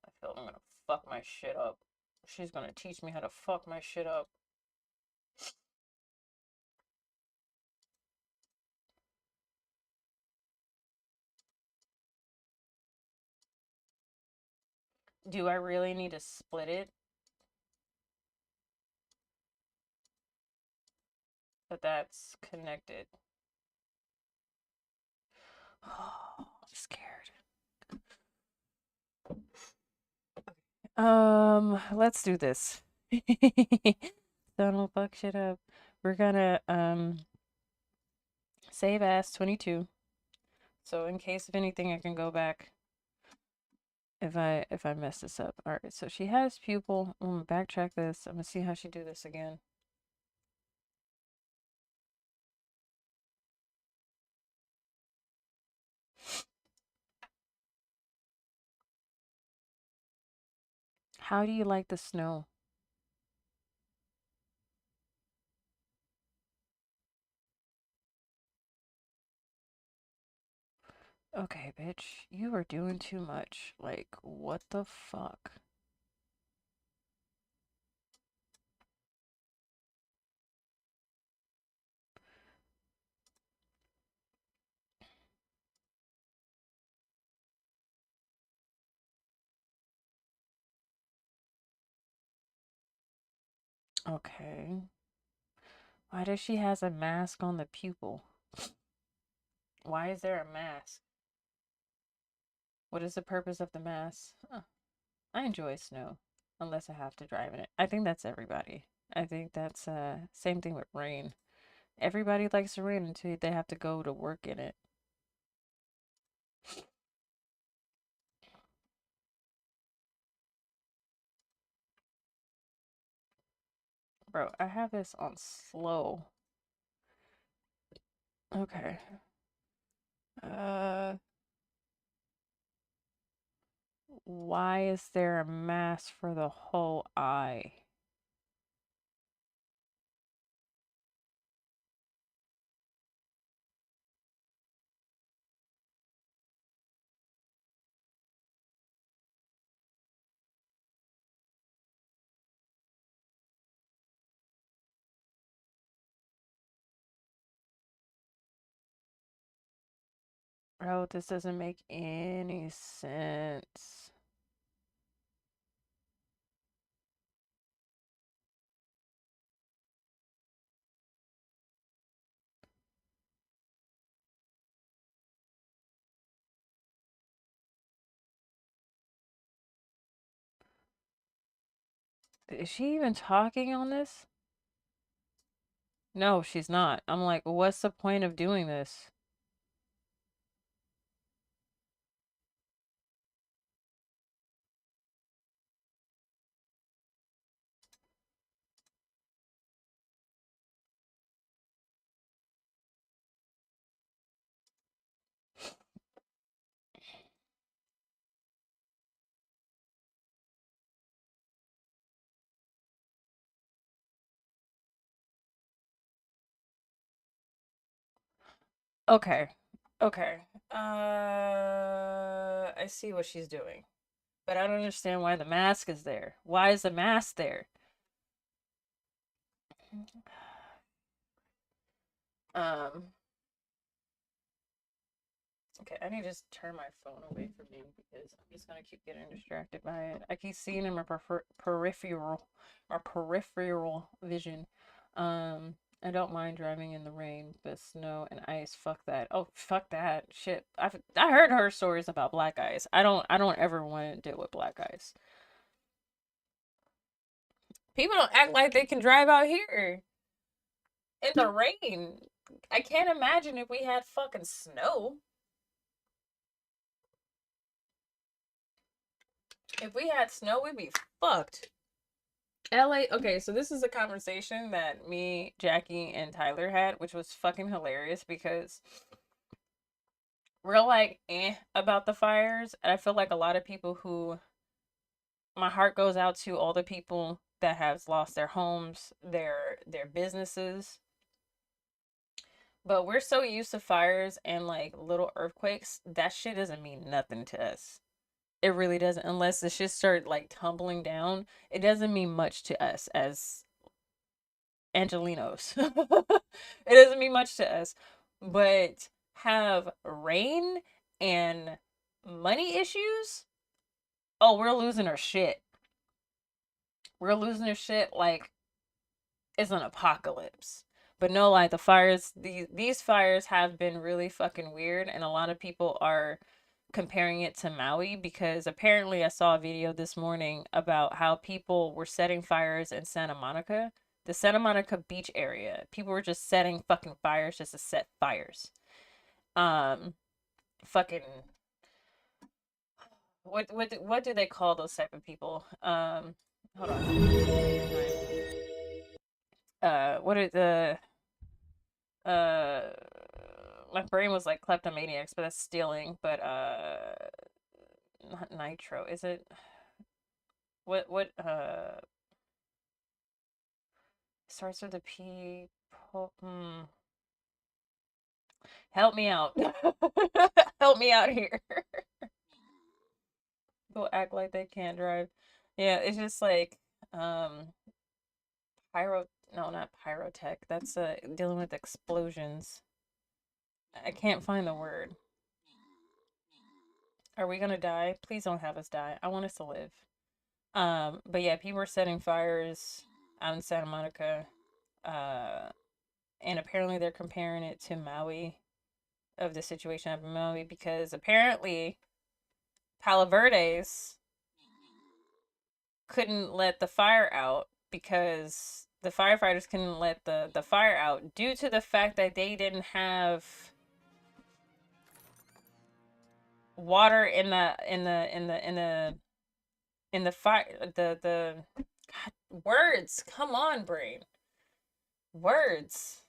I feel like I'm gonna fuck my shit up. She's gonna teach me how to fuck my shit up. Do I really need to split it? But that's connected. Oh, I'm scared. Let's do this. Don't fuck shit up. We're gonna save as 22. So in case of anything, I can go back if I mess this up. All right. So she has pupil. I'm gonna backtrack this. I'm gonna see how she do this again. How do you like the snow? Okay, bitch, you are doing too much. Like, what the fuck? Okay. Why does she has a mask on the pupil? Why is there a mask? What is the purpose of the mask? Huh. I enjoy snow, unless I have to drive in it. I think that's everybody. I think that's same thing with rain. Everybody likes the rain until they have to go to work in it. Bro, I have this on slow. Okay. Uh, why is there a mask for the whole eye? Bro, this doesn't make any sense. Is she even talking on this? No, she's not. I'm like, what's the point of doing this? Okay. Okay. I see what she's doing. But I don't understand why the mask is there. Why is the mask there? Um, okay, I need to just turn my phone away from me because I'm just gonna keep getting distracted by it. I keep seeing in my peripheral vision. I don't mind driving in the rain, but snow and ice, fuck that. Oh, fuck that shit. I heard her stories about black ice. I don't ever want to deal with black ice. People don't act like they can drive out here in the rain. I can't imagine if we had fucking snow. If we had snow, we'd be fucked. LA, okay, so this is a conversation that me, Jackie, and Tyler had, which was fucking hilarious because we're like about the fires. And I feel like a lot of people who my heart goes out to all the people that have lost their homes, their businesses. But we're so used to fires and like little earthquakes, that shit doesn't mean nothing to us. It really doesn't, unless the shit start like tumbling down. It doesn't mean much to us as Angelinos. It doesn't mean much to us. But have rain and money issues? Oh, we're losing our shit. We're losing our shit like it's an apocalypse. But no, like the fires, these fires have been really fucking weird, and a lot of people are comparing it to Maui because apparently I saw a video this morning about how people were setting fires in Santa Monica, the Santa Monica beach area. People were just setting fucking fires just to set fires. Fucking what do they call those type of people? Hold on. What are the uh my brain was like kleptomaniacs, but that's stealing. But not nitro, is it? What starts with a P? Help me out. Help me out here. People act like they can't drive. Yeah, it's just like um pyro no, not pyrotech. That's dealing with explosions. I can't find the word. Are we gonna die? Please don't have us die. I want us to live. But yeah, people are setting fires out in Santa Monica. Uh, and apparently they're comparing it to Maui, of the situation up in Maui, because apparently Palo Verdes couldn't let the fire out because the firefighters couldn't let the fire out due to the fact that they didn't have water in the fire the God, words, come on, brain, words.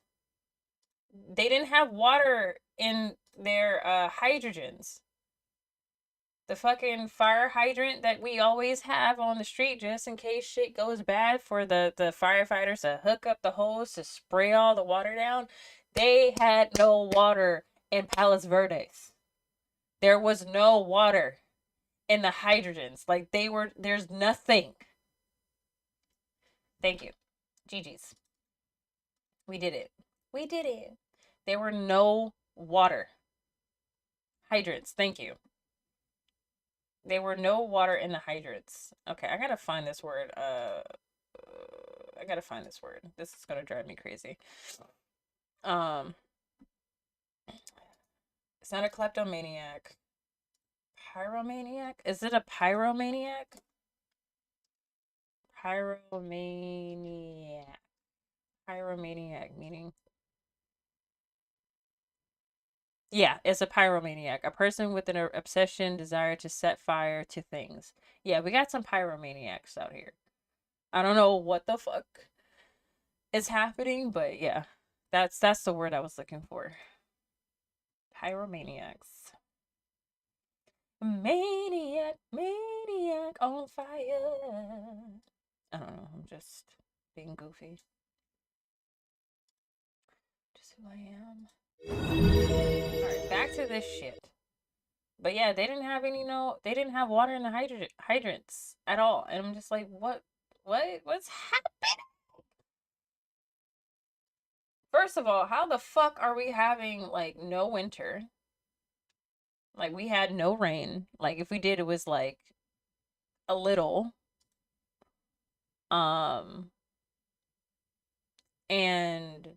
They didn't have water in their hydrogens. The fucking fire hydrant that we always have on the street just in case shit goes bad for the firefighters to hook up the hose to spray all the water down. They had no water in Palos Verdes. There was no water in the hydrogens. Like there's nothing. Thank you. GG's. We did it. We did it. There were no water. Hydrants. Thank you. There were no water in the hydrants. Okay, I gotta find this word. I gotta find this word. This is gonna drive me crazy. Um, it's not a kleptomaniac. Pyromaniac? Is it a pyromaniac? Pyromaniac. Pyromaniac meaning. Yeah, it's a pyromaniac. A person with an obsession, desire to set fire to things. Yeah, we got some pyromaniacs out here. I don't know what the fuck is happening, but yeah. That's the word I was looking for. Pyromaniacs. Maniac, maniac on fire. I don't know, I'm just being goofy. Just who I am. Alright, back to this shit. But yeah, they didn't have they didn't have water in the hydrants at all. And I'm just like, what's happening? First of all, how the fuck are we having like no winter? Like we had no rain. Like if we did, it was like a little. Um, and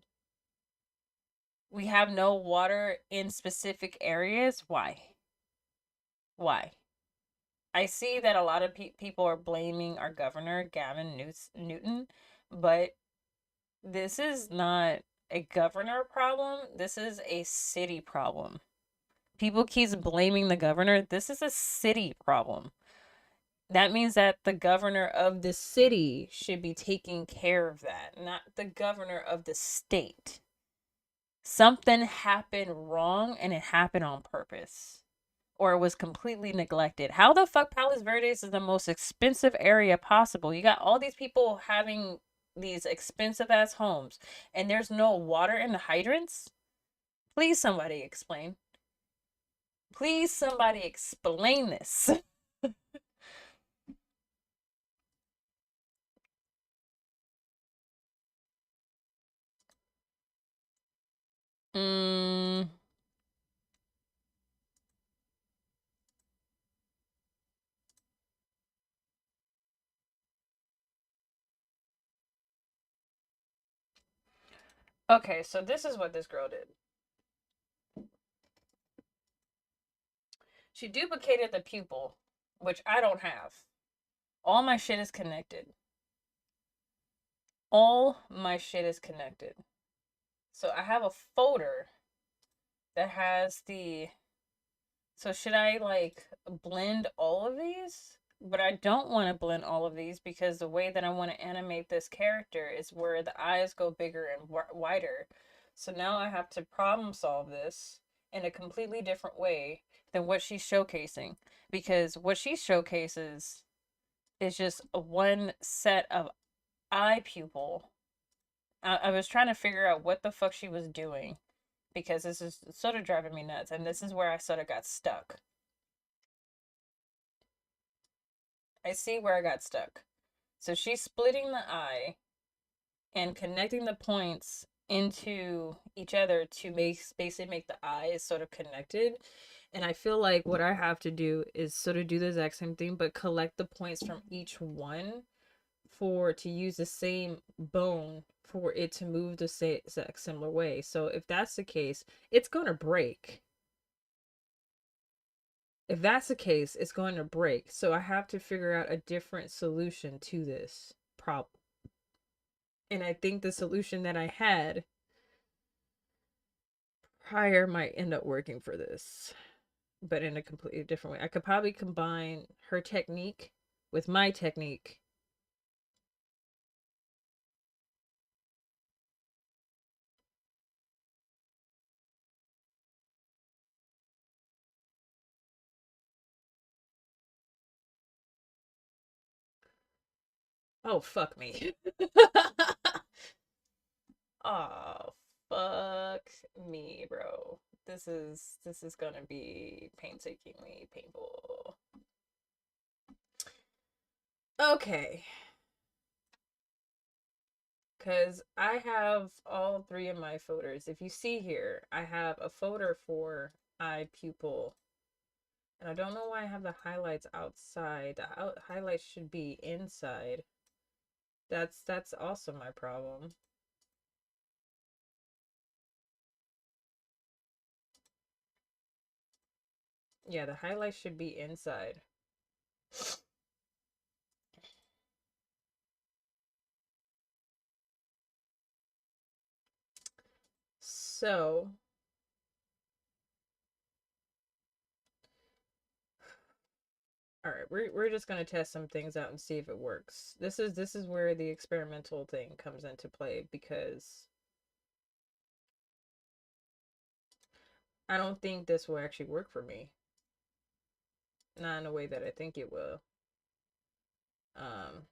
we have no water in specific areas. Why? Why? I see that a lot of people are blaming our governor, Gavin Newton, but this is not a governor problem. This is a city problem. People keep blaming the governor. This is a city problem. That means that the governor of the city should be taking care of that, not the governor of the state. Something happened wrong and it happened on purpose. Or it was completely neglected. How the fuck Palos Verdes is the most expensive area possible? You got all these people having these expensive ass homes and there's no water in the hydrants? Please somebody explain. Please somebody explain this. mm, okay, so this is what this girl did. She duplicated the pupil, which I don't have. All my shit is connected. All my shit is connected. So I have a folder that has the. So should I like blend all of these? But I don't want to blend all of these because the way that I want to animate this character is where the eyes go bigger and wider. So now I have to problem solve this in a completely different way than what she's showcasing. Because what she showcases is just a one set of eye pupil. I was trying to figure out what the fuck she was doing because this is sort of driving me nuts. And this is where I sort of got stuck. I see where I got stuck. So she's splitting the eye and connecting the points into each other to basically make the eyes sort of connected. And I feel like what I have to do is sort of do the exact same thing, but collect the points from each one for to use the same bone for it to move the same exact similar way. So if that's the case, it's gonna break. If that's the case, it's going to break. So I have to figure out a different solution to this problem. And I think the solution that I had prior might end up working for this, but in a completely different way. I could probably combine her technique with my technique. Oh, fuck me. Oh, fuck me, bro. This is gonna be painstakingly painful. Okay. Because I have all three of my folders. If you see here, I have a folder for eye pupil. And I don't know why I have the highlights outside. The highlights should be inside. That's also my problem. Yeah, the highlights should be inside. So, all right, we're just gonna test some things out and see if it works. This is where the experimental thing comes into play because I don't think this will actually work for me. Not in a way that I think it will. Um,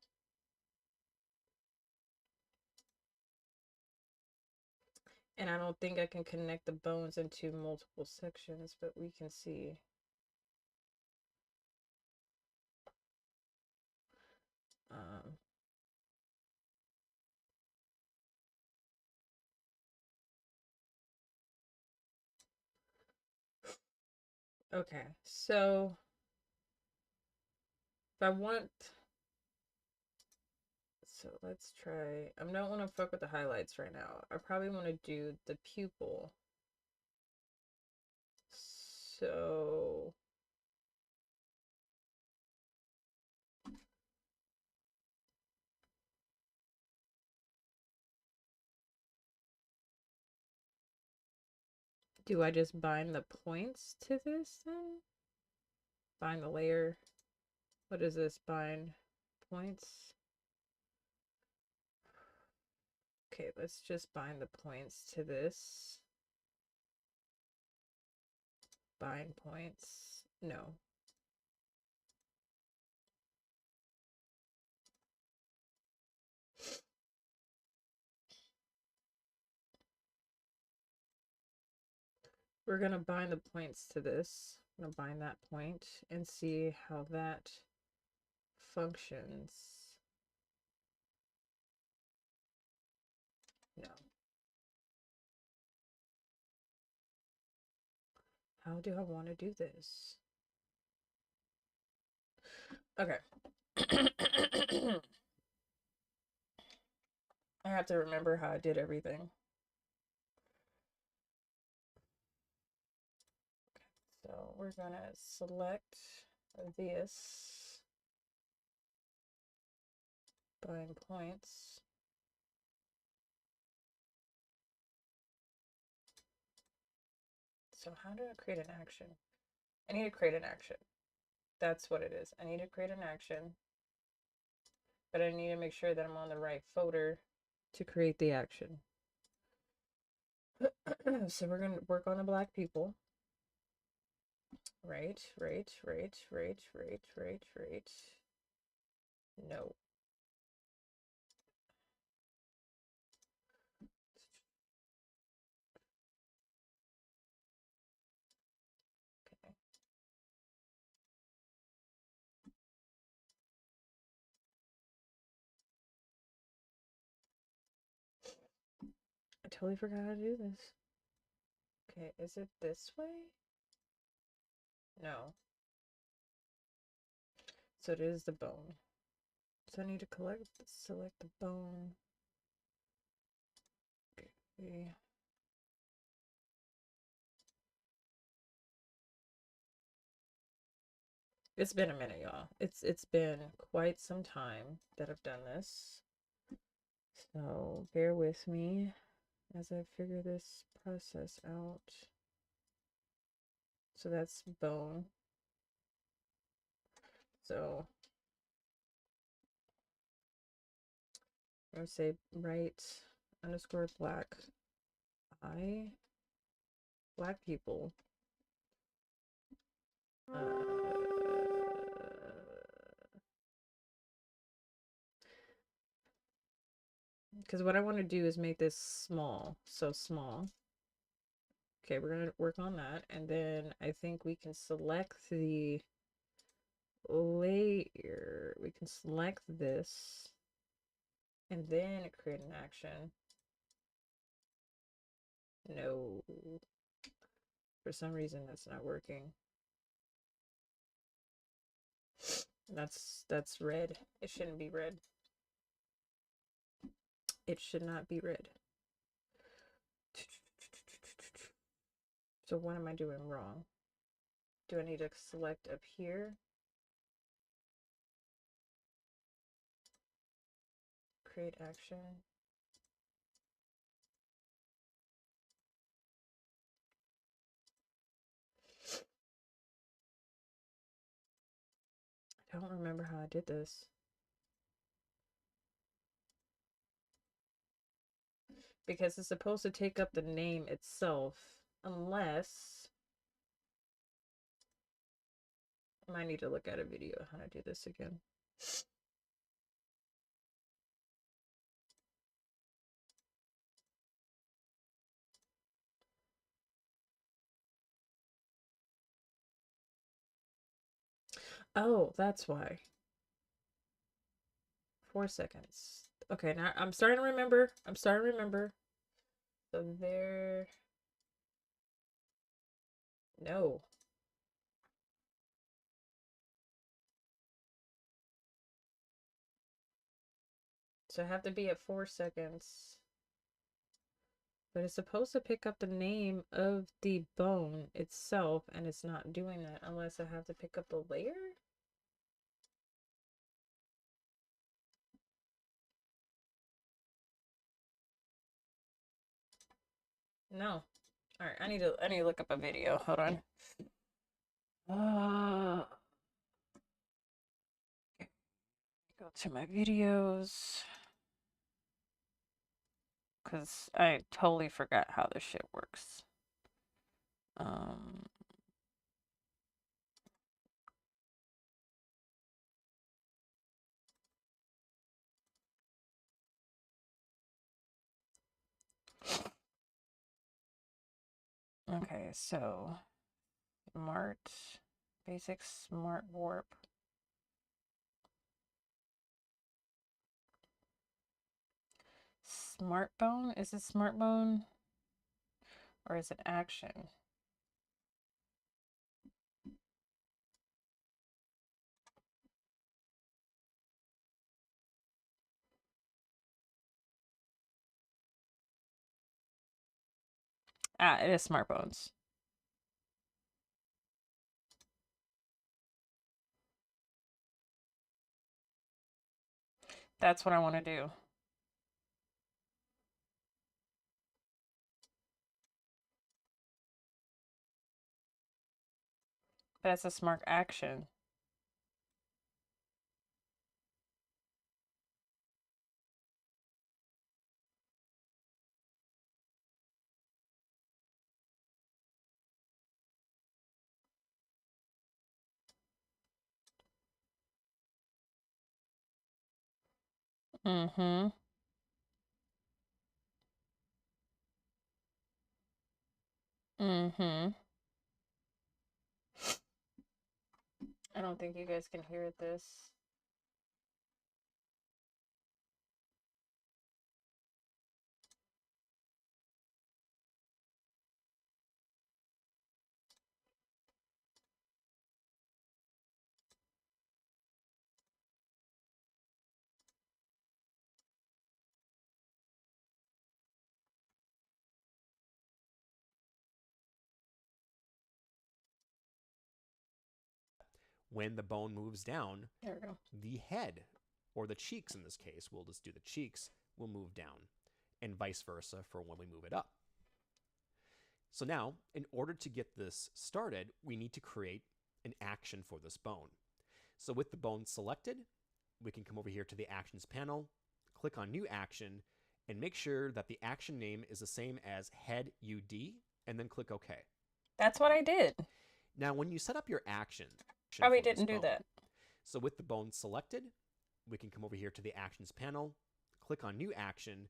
and I don't think I can connect the bones into multiple sections, but we can see. Um, Okay, so if I want, so let's try, I don't want to fuck with the highlights right now. I probably want to do the pupil. So do I just bind the points to this then? Bind the layer. What is this? Bind points. Okay, let's just bind the points to this. Bind points. No. We're going to bind the points to this. I'm going to bind that point and see how that functions. No. How do I want to do this? Okay. I have to remember how I did everything. So we're going to select this, bind points. So how do I create an action? I need to create an action. That's what it is. I need to create an action, but I need to make sure that I'm on the right folder to create the action. So we're going to work on the black people. Right. No. Okay. I totally forgot how to do this. Okay, is it this way? No. So it is the bone. So I need to select the bone. Okay. It's been a minute, y'all. It's been quite some time that I've done this. So bear with me as I figure this process out. So that's bone. So I'm gonna say right underscore black black people. Because what I want to do is make this small, so small. Okay, we're gonna work on that, and then I think we can select the layer. We can select this, and then create an action. No, for some reason that's not working. That's red. It shouldn't be red. It should not be red. So what am I doing wrong? Do I need to select up here? Create action. I don't remember how I did this. Because it's supposed to take up the name itself, unless I might need to look at a video how to do this again. Oh, that's why. 4 seconds. Okay, now I'm starting to remember. So there. No. So I have to be at 4 seconds. But it's supposed to pick up the name of the bone itself, and it's not doing that unless I have to pick up the layer? No. Alright, I need to look up a video. Hold on. Go to my videos. Because I totally forgot how this shit works. Okay, so basic smart warp. Smart bone? Is it smart bone? Or is it action? Ah, it is smart bones. That's what I want to do. But it's a smart action. Mm-hmm. Mm-hmm. I don't think you guys can hear this. When the bone moves down, There we go. the head, or the cheeks in this case, we'll just do the cheeks, will move down, and vice versa for when we move it up. So now, in order to get this started, we need to create an action for this bone. So with the bone selected, we can come over here to the Actions panel, click on New Action, and make sure that the action name is the same as Head UD, and then click OK. That's what I did. Now, when you set up your action Probably didn't do that. So with the bone selected, we can come over here to the Actions panel, click on New Action,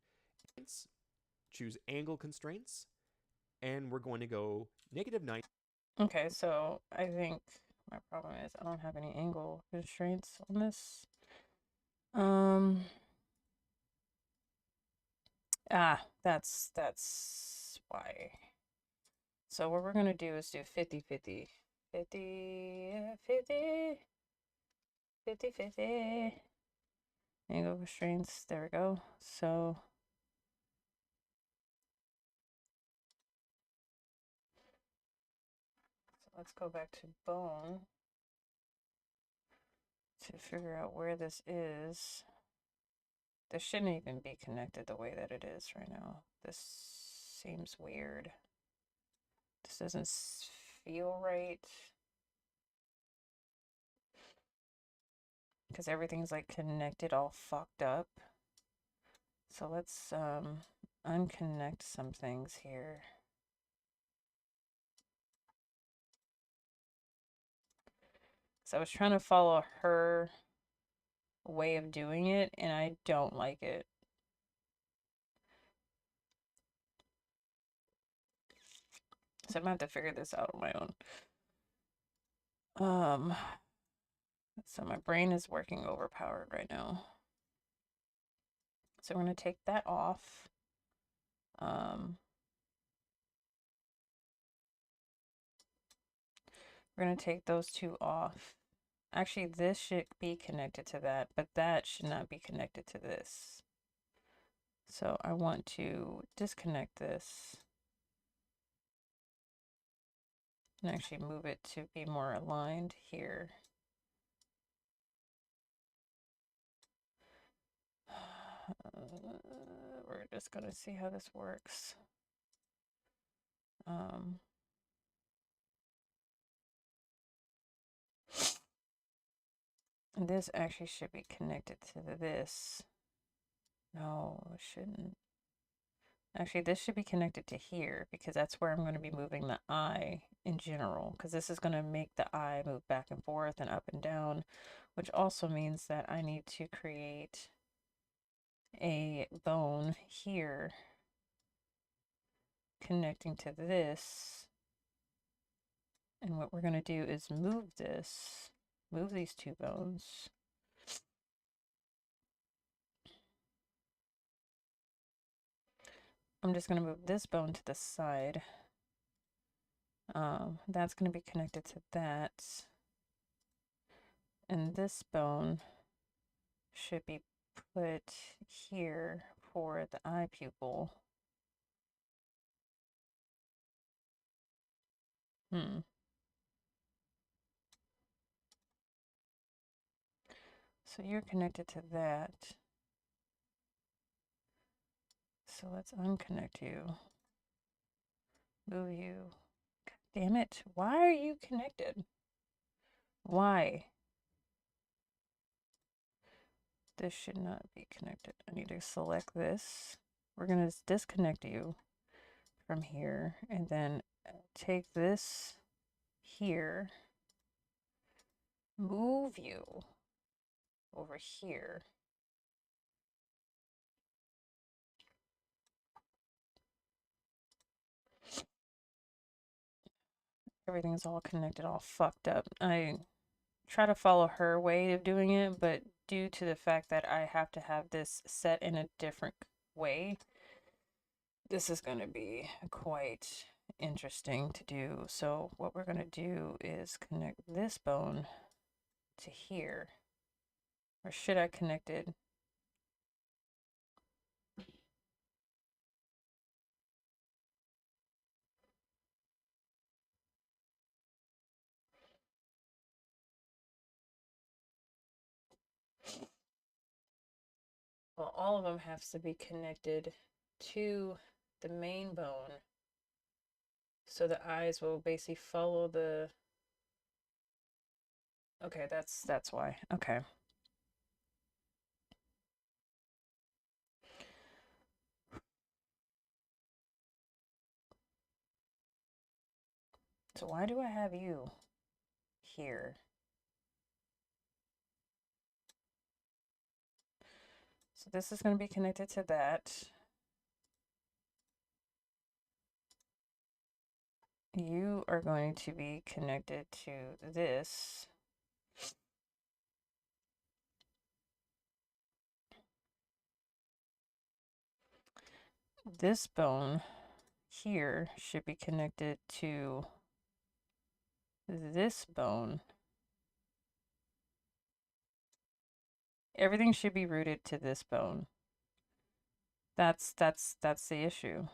choose Angle Constraints, and we're going to go -9. Okay, so I think my problem is I don't have any angle constraints on this. That's why. So what we're gonna do is do 50-50. 50-50. 50-50. Angle constraints. There we go. So let's go back to bone to figure out where this is. This shouldn't even be connected the way that it is right now. This seems weird. This doesn't feel right. Because everything's like connected all fucked up. So let's unconnect some things here. So I was trying to follow her way of doing it, and I don't like it. So I'm gonna have to figure this out on my own. So my brain is working overpowered right now. So we're gonna take that off. We're gonna take those two off. Actually, this should be connected to that, but that should not be connected to this. So I want to disconnect this and actually move it to be more aligned here. We're just going to see how this works. This actually should be connected to this. No, it shouldn't. Actually, this should be connected to here because that's where I'm going to be moving the eye in general, because this is going to make the eye move back and forth and up and down, which also means that I need to create a bone here connecting to this. And what we're going to do is move these two bones. I'm just going to move this bone to the side. That's going to be connected to that. And this bone should be put here for the eye pupil. So you're connected to that. So let's unconnect you. Move you. God damn it. Why are you connected? Why? This should not be connected. I need to select this. We're going to disconnect you from here and then take this here, move you over here. Everything's all connected, all fucked up. I try to follow her way of doing it, but due to the fact that I have to have this set in a different way, this is going to be quite interesting to do. So what we're going to do is connect this bone to here. Or should I connect it? Well, all of them have to be connected to the main bone. So the eyes will basically follow the... Okay, that's why. Okay. So why do I have you here? So this is going to be connected to that. You are going to be connected to this. This bone here should be connected to this bone. Everything should be rooted to this bone. That's the issue.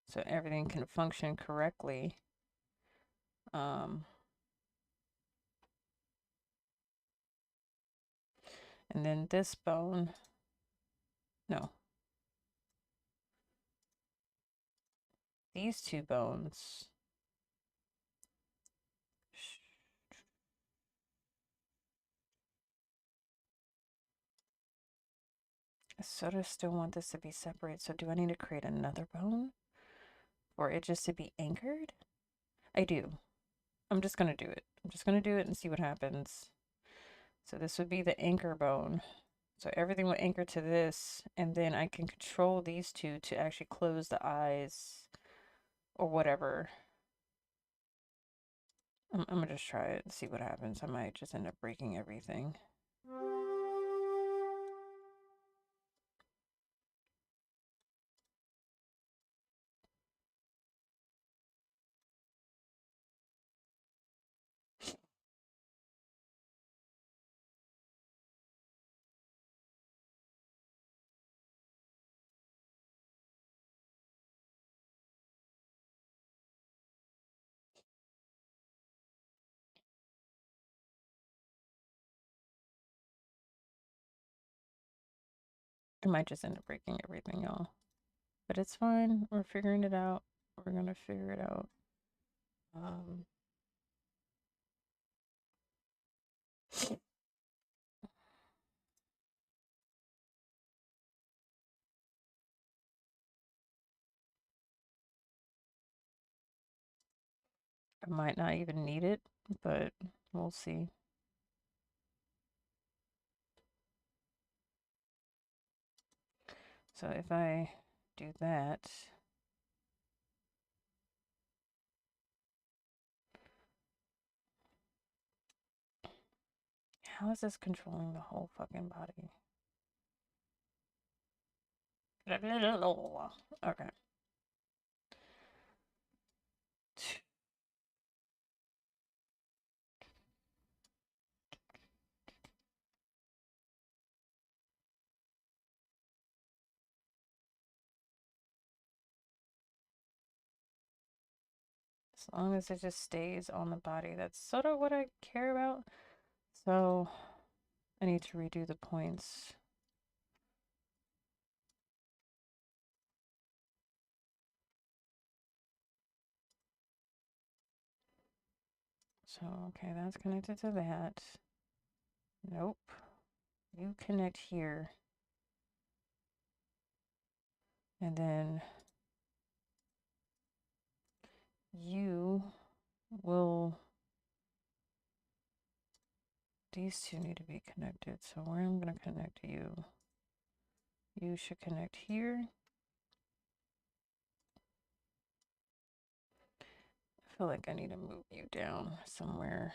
So everything can function correctly. And then this bone, no. These two bones I sort of still want this to be separate. So do I need to create another bone? Or it just to be anchored? I do. I'm just going to do it. I'm just going to do it and see what happens. So this would be the anchor bone. So everything will anchor to this, and then I can control these two to actually close the eyes or whatever. I'm going to just try it and see what happens. I might just end up breaking everything. might just end up breaking everything, y'all. But it's fine. We're figuring it out. We're gonna figure it out. I might not even need it, but we'll see. So if I do that, how is this controlling the whole fucking body? Okay. As long as it just stays on the body, that's sort of what I care about. So I need to redo the points. So, okay, that's connected to that. Nope. You connect here. And then you will... These two need to be connected. So where I'm going to connect you. You should connect here. I feel like I need to move you down somewhere.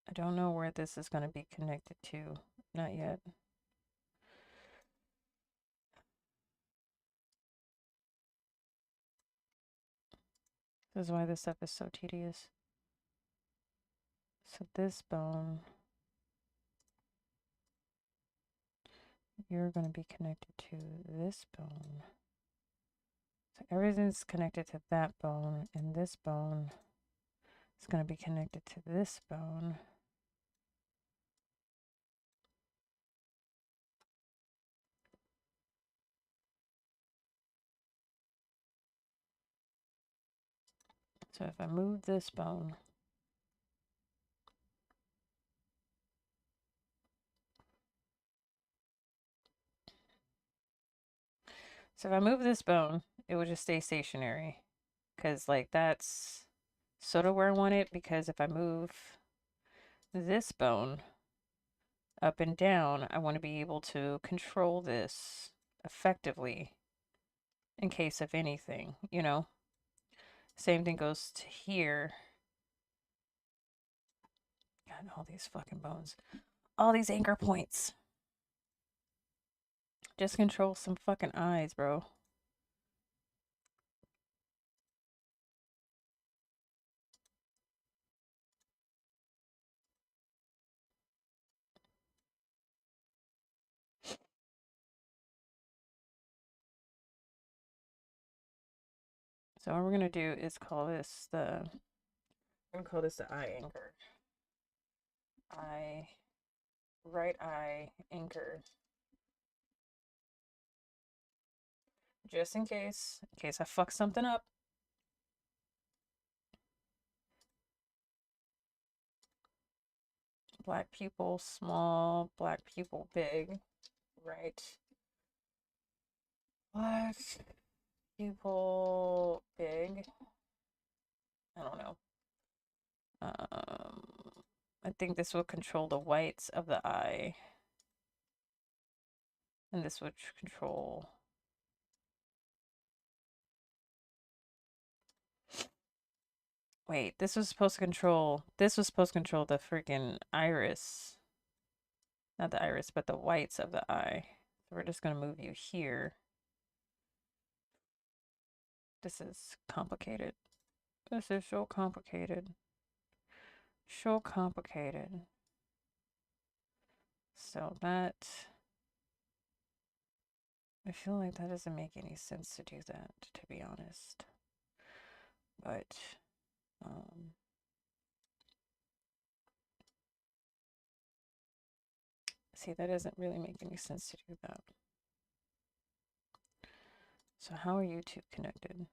I don't know where this is going to be connected to. Not yet. This is why this stuff is so tedious. So this bone, you're going to be connected to this bone. So everything's connected to that bone, and this bone is going to be connected to this bone. So if I move this bone, it would just stay stationary. Because, like, that's sort of where I want it. Because if I move this bone up and down, I want to be able to control this effectively in case of anything, you know? Same thing goes to here. God, all these fucking bones. All these anchor points. Just control some fucking eyes, bro. So what we're gonna do is call this the... I'm gonna call this the eye anchor. Eye... Right eye anchor. Just in case I fuck something up. Black pupil small, black pupil big, right? Black pupil big. I don't know. I think this will control the whites of the eye. And this would control... Wait, this was supposed to control the freaking iris. Not the iris, but the whites of the eye. So we're just going to move you here. This is complicated. This is so complicated. So complicated. So that... I feel like that doesn't make any sense to do that, to be honest. But... See, that doesn't really make any sense to do that. So how are you two connected?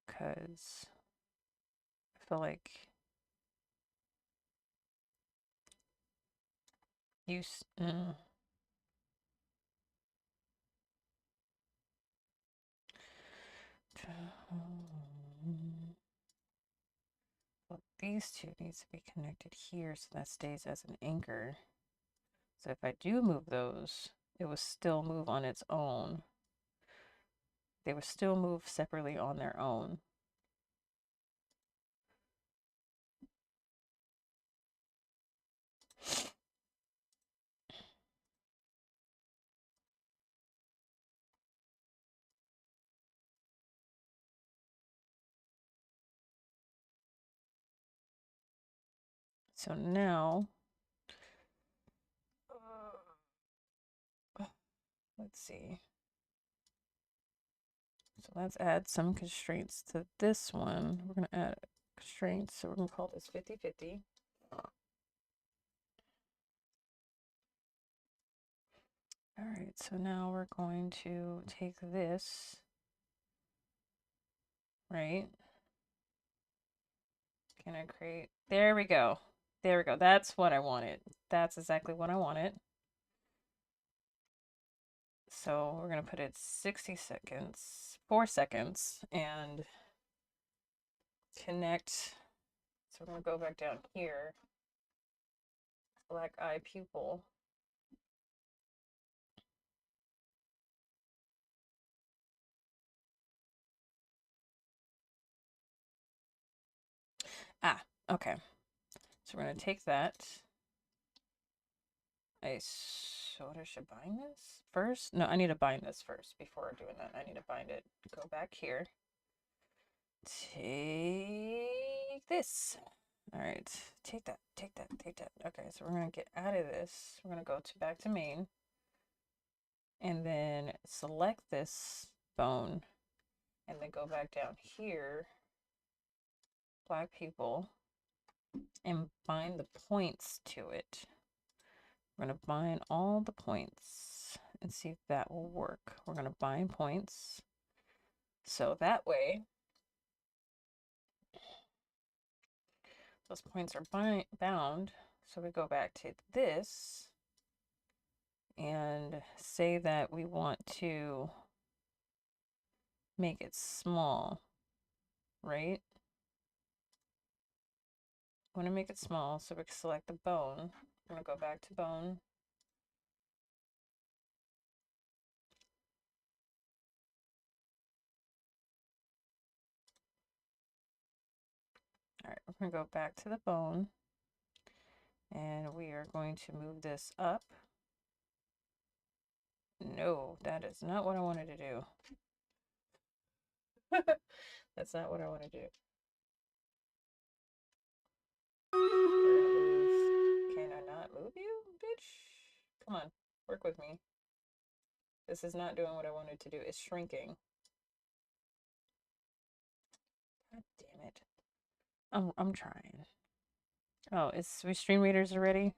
Because I feel like you... Well, these two needs to be connected here so that stays as an anchor. So if I do move those, it will still move on its own. They will still move separately on their own. So now, let's see. So let's add some constraints to this one. We're going to add constraints. So we're going to call this 50-50. All right, so now we're going to take this, right? Can I create? There we go. There we go. That's what I wanted. That's exactly what I wanted. So we're going to put it 60 seconds, 4 seconds, and connect. So we're going to go back down here. Black eye pupil. Ah, okay. So we're going to take that. I sort of should bind this first. No, I need to bind this first before doing that. I need to bind it. Go back here. Take this. All right, take that, take that, take that. Okay, so we're going to get out of this. We're going to go back to main. And then select this bone. And then go back down here. Black people. And bind the points to it. We're going to bind all the points and see if that will work. We're going to bind points. So that way, those points are bound. So we go back to this and say that we want to make it small, right? I want to make it small, so we can select the bone. I'm going to go back to bone. All right, we're going to go back to the bone. And we are going to move this up. No, that is not what I wanted to do. That's not what I want to do. We're gonna move. Can I not move you, bitch? Come on, work with me. This is not doing what I wanted to do. It's shrinking. God damn it. I'm trying. Oh, it's we stream readers already?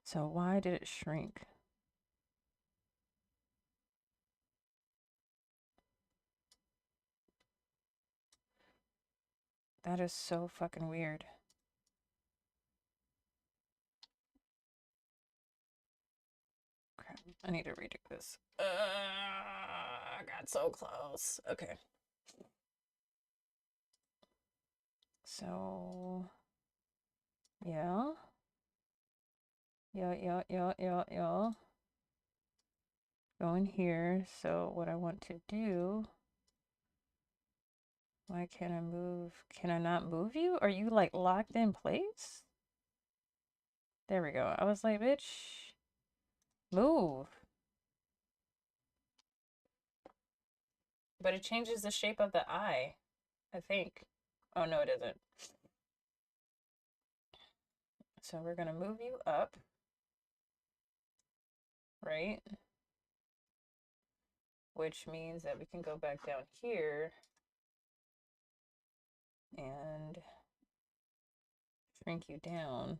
So why did it shrink? That is so fucking weird. Crap, I need to redo this. I got so close. Okay. So, yeah. Yeah. Go in here. So what I want to do, why can't I move? Can I not move you? Are you like locked in place? There we go. I was like, bitch, move. But it changes the shape of the eye, I think. Oh, no, it isn't. So we're going to move you up, right? Which means that we can go back down here and shrink you down.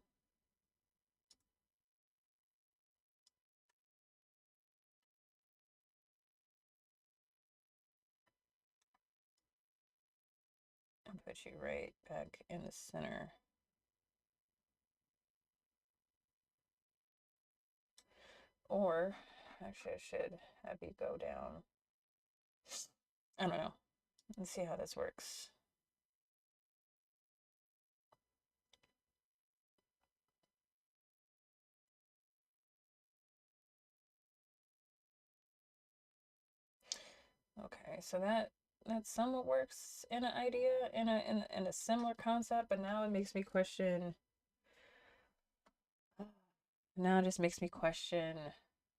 And put you right back in the center. Or, actually I should have you go down. I don't know. Let's see how this works. Okay, so that somewhat works in an idea, in a similar concept, but now it makes me question. Now it just makes me question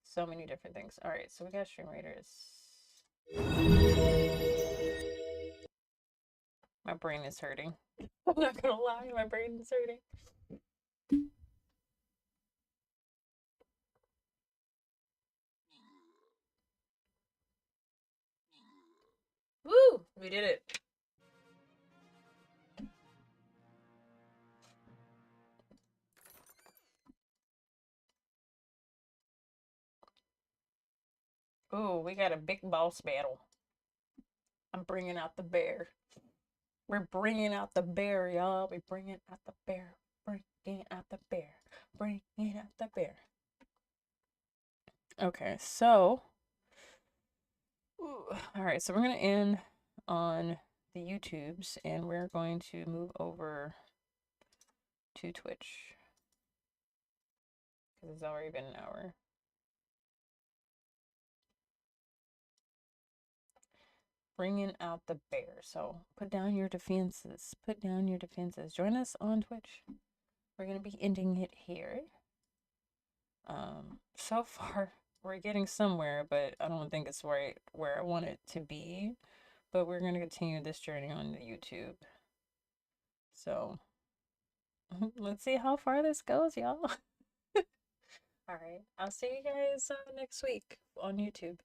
so many different things. All right, so we got string readers. My brain is hurting. I'm not gonna lie, my brain is hurting. Woo! We did it. Ooh, we got a big boss battle. I'm bringing out the bear. We're bringing out the bear, y'all. We're bringing out the bear. Bringing out the bear. Bringing out the bear. Okay, so. Ooh, all right, so we're going to end on the YouTubes and we're going to move over to Twitch because it's already been an hour. Bringing out the bear. So put down your defenses. Put down your defenses. Join us on Twitch. We're going to be ending it here. So far, we're getting somewhere, but I don't think it's right where I want it to be. But we're going to continue this journey on the YouTube. So let's see how far this goes, y'all. All right. I'll see you guys next week on YouTube.